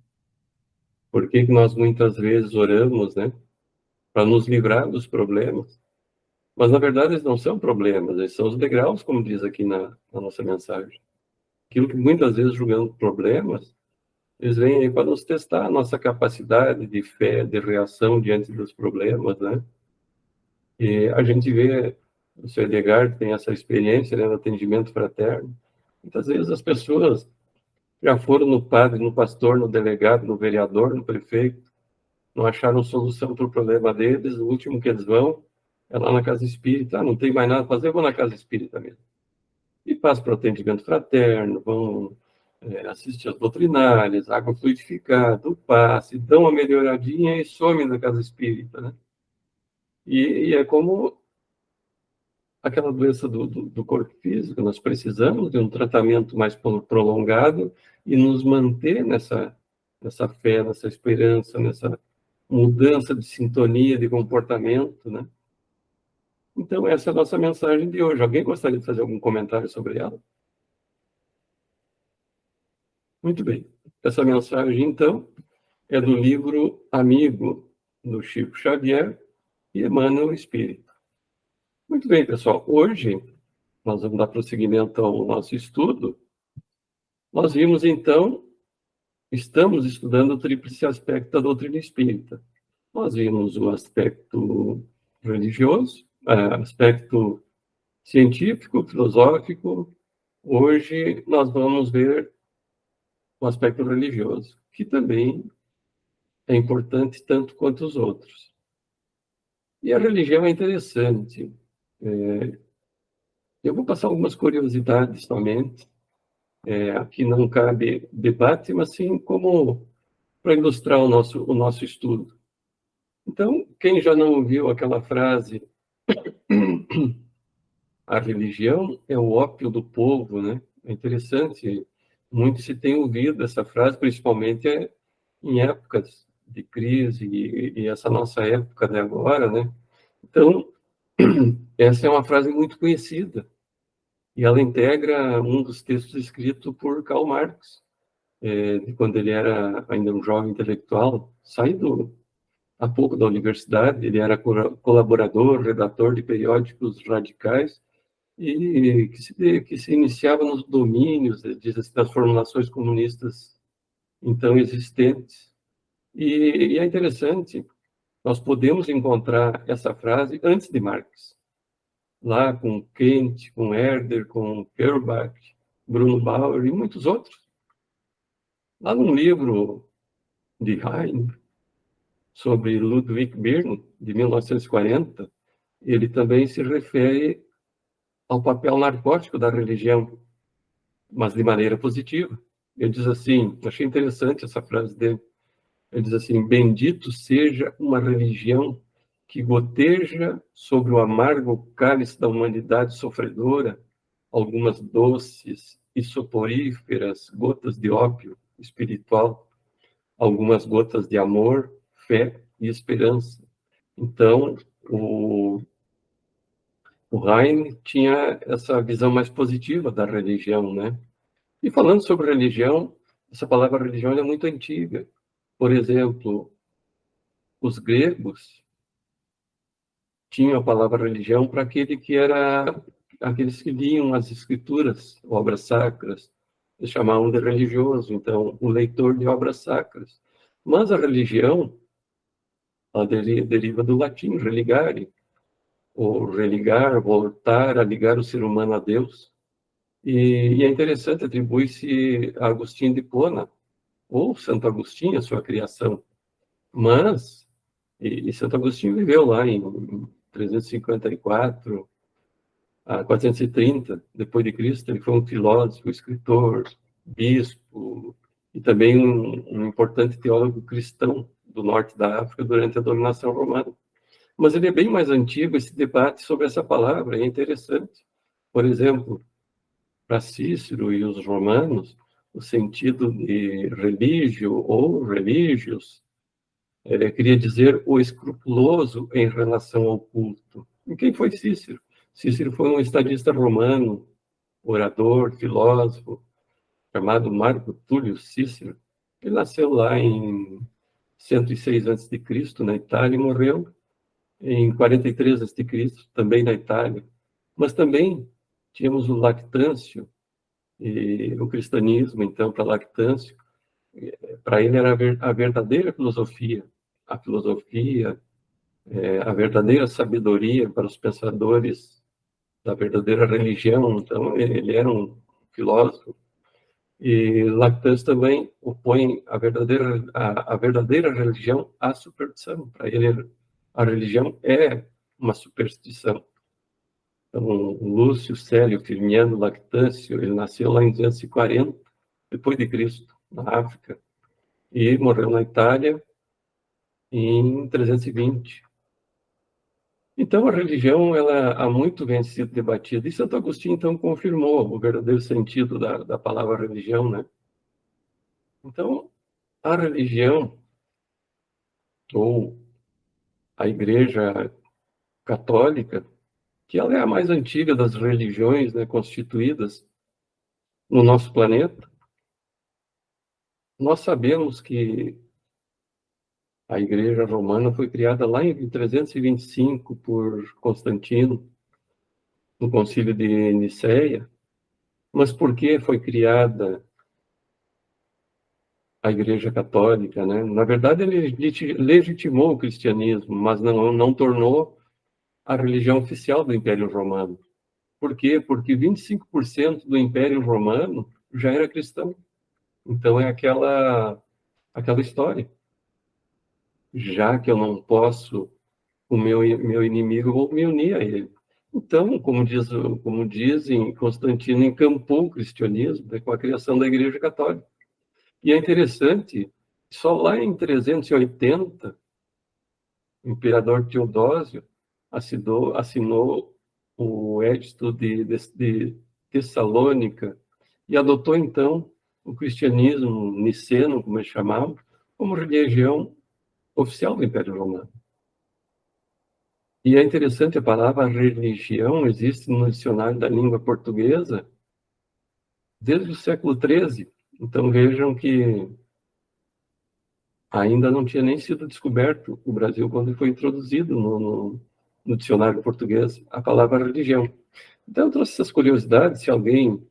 Por que nós muitas vezes oramos, né, para nos livrar dos problemas? Mas, na verdade, eles não são problemas, eles são os degraus, como diz aqui na nossa mensagem. Aquilo que muitas vezes julgamos problemas, eles vêm aí para nos testar a nossa capacidade de fé, de reação diante dos problemas, né? E a gente vê, o Sr. Edgar tem essa experiência, né, no atendimento fraterno. Muitas vezes as pessoas já foram no padre, no pastor, no delegado, no vereador, no prefeito, não acharam solução para o problema deles, o último que eles vão é lá na casa espírita. Não tem mais nada a fazer, eu vou na casa espírita mesmo. E passam para o atendimento fraterno, vão assistir as doutrinárias, água fluidificada, o passe, dão uma melhoradinha e somem na casa espírita, né? E é como aquela doença do corpo físico, nós precisamos de um tratamento mais prolongado e nos manter nessa fé, nessa esperança, nessa mudança de sintonia, de comportamento, né? Então, essa é a nossa mensagem de hoje. Alguém gostaria de fazer algum comentário sobre ela? Muito bem. Essa mensagem, então, é do livro Amigo, do Chico Xavier e Emmanuel Espírito. Muito bem, pessoal. Hoje, nós vamos dar prosseguimento ao nosso estudo. Nós vimos, então, estamos estudando o tríplice aspecto da doutrina espírita. Nós vimos o aspecto religioso, aspecto científico, filosófico. Hoje nós vamos ver o aspecto religioso, que também é importante tanto quanto os outros. E a religião é interessante. Eu vou passar algumas curiosidades somente. Aqui não cabe debate, mas sim como para ilustrar o nosso estudo. Então, quem já não ouviu aquela frase, a religião é o ópio do povo, né? É interessante, muito se tem ouvido essa frase, principalmente em épocas de crise e essa nossa época de agora, né? Então, essa é uma frase muito conhecida e ela integra um dos textos escritos por Karl Marx, de quando ele era ainda um jovem intelectual, saído há pouco da universidade. Ele era colaborador, redator de periódicos radicais e que se iniciava nos domínios das formulações comunistas então existentes. E é interessante, nós podemos encontrar essa frase antes de Marx, lá com Kant, com Herder, com Feuerbach, Bruno Bauer e muitos outros. Lá num livro de Heine, sobre Ludwig Byrne, de 1940, ele também se refere ao papel narcótico da religião, mas de maneira positiva. Ele diz assim, achei interessante essa frase dele, ele diz assim: bendito seja uma religião que goteja sobre o amargo cálice da humanidade sofredora algumas doces e soporíferas gotas de ópio espiritual, algumas gotas de amor, fé e esperança. Então, o Heine tinha essa visão mais positiva da religião, né? E falando sobre religião, essa palavra religião é muito antiga. Por exemplo, os gregos tinham a palavra religião para aqueles que liam as escrituras, obras sacras, eles chamavam de religioso, então, o leitor de obras sacras. Mas a religião, ela deriva do latim, religare, ou religar, voltar a ligar o ser humano a Deus. E é interessante, atribui-se a Agostinho de Hipona, ou Santo Agostinho, a sua criação. Mas, e Santo Agostinho viveu lá em 354 a 430 depois de Cristo. Ele foi um filósofo, escritor, bispo e também um importante teólogo cristão do norte da África durante a dominação romana. Mas ele é bem mais antigo, esse debate sobre essa palavra é interessante. Por exemplo, para Cícero e os romanos, o sentido de religio ou religios queria dizer o escrupuloso em relação ao culto. E quem foi Cícero? Cícero foi um estadista romano, orador, filósofo, chamado Marco Túlio Cícero. Ele nasceu lá em 106 a.C., na Itália, e morreu em 43 a.C., também na Itália. Mas também tínhamos o Lactâncio, e o cristianismo, então, para Lactâncio, para ele era a verdadeira filosofia, a filosofia, a verdadeira sabedoria para os pensadores da verdadeira religião. Então, ele era um filósofo. E Lactâncio também opõe a verdadeira religião à superstição. Para ele, a religião é uma superstição. Então, Lúcio Célio Firmiano Lactâncio, ele nasceu lá em 240 depois de Cristo, na África, e morreu na Itália em 320. Então, a religião, ela há muito vem sido debatida, e Santo Agostinho, então, confirmou o verdadeiro sentido da palavra religião, né? Então, a religião, ou a Igreja Católica, que ela é a mais antiga das religiões, né, constituídas no nosso planeta. Nós sabemos que a Igreja Romana foi criada lá em 325 por Constantino, no Concílio de Nicéia. Mas por que foi criada a Igreja Católica, né? Na verdade, ele legitimou o cristianismo, mas não tornou a religião oficial do Império Romano. Por quê? Porque 25% do Império Romano já era cristão. Então é aquela história. Já que eu não posso, o meu inimigo, vou me unir a ele. Então, como dizem, Constantino encampou o cristianismo, né, com a criação da Igreja Católica. E é interessante, só lá em 380, o imperador Teodósio assinou o Edito de Tessalônica e adotou, então, o cristianismo niceno, como eles chamavam, como religião oficial do Império Romano. E é interessante, a palavra religião existe no dicionário da língua portuguesa desde o século XIII. Então, vejam que ainda não tinha nem sido descoberto o Brasil quando foi introduzido no dicionário português a palavra religião. Então, eu trouxe essas curiosidades. Se alguém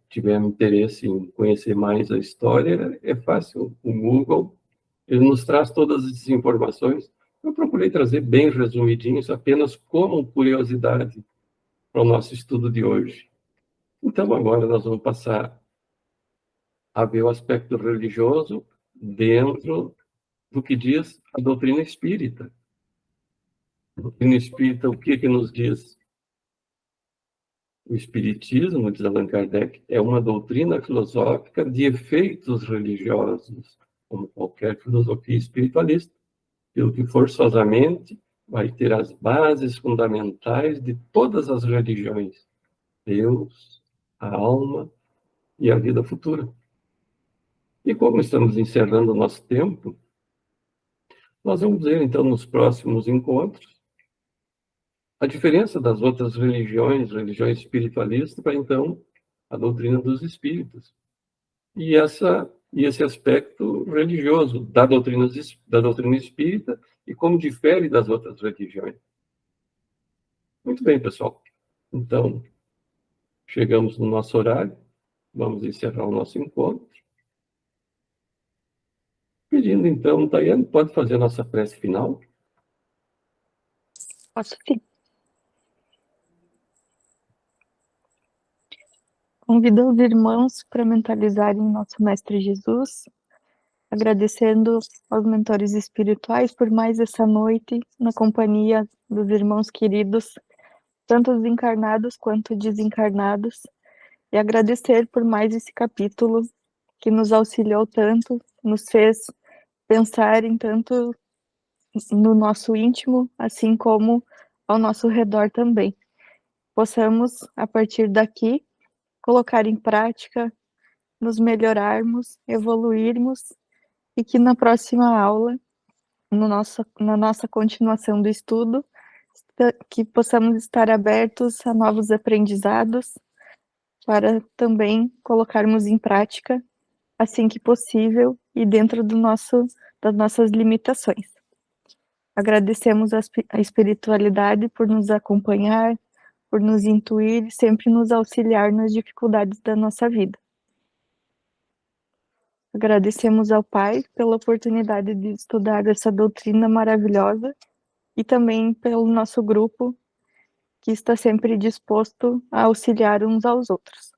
tiver interesse em conhecer mais a história, é fácil. O Google, ele nos traz todas essas informações. Eu procurei trazer bem resumidinhos, apenas como curiosidade para o nosso estudo de hoje. Então, agora nós vamos passar a ver o aspecto religioso dentro do que diz a doutrina espírita. A doutrina espírita, o que nos diz? O espiritismo, diz Allan Kardec, é uma doutrina filosófica de efeitos religiosos, como qualquer filosofia espiritualista, pelo que forçosamente vai ter as bases fundamentais de todas as religiões: Deus, a alma e a vida futura. E como estamos encerrando o nosso tempo, nós vamos ver, então, nos próximos encontros, a diferença das outras religiões espiritualistas, para, então, a doutrina dos espíritos. E esse aspecto religioso da doutrina espírita e como difere das outras religiões. Muito bem, pessoal. Então, chegamos no nosso horário. Vamos encerrar o nosso encontro. Pedindo, então, Tayane, pode fazer a nossa prece final? Posso sim. Convido os irmãos para mentalizarem nosso Mestre Jesus, agradecendo aos mentores espirituais por mais essa noite, na companhia dos irmãos queridos, tanto os encarnados quanto desencarnados, e agradecer por mais esse capítulo que nos auxiliou tanto, nos fez pensar em tanto no nosso íntimo, assim como ao nosso redor também. Possamos, a partir daqui, colocar em prática, nos melhorarmos, evoluirmos, e que na próxima aula, na nossa continuação do estudo, que possamos estar abertos a novos aprendizados, para também colocarmos em prática, assim que possível, e dentro das nossas limitações. Agradecemos a espiritualidade por nos acompanhar, por nos intuir e sempre nos auxiliar nas dificuldades da nossa vida. Agradecemos ao Pai pela oportunidade de estudar essa doutrina maravilhosa e também pelo nosso grupo, que está sempre disposto a auxiliar uns aos outros.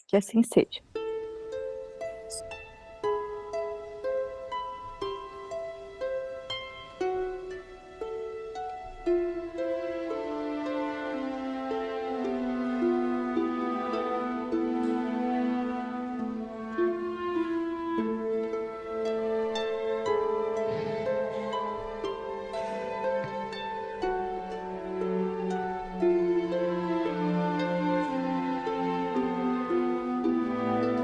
Que assim seja.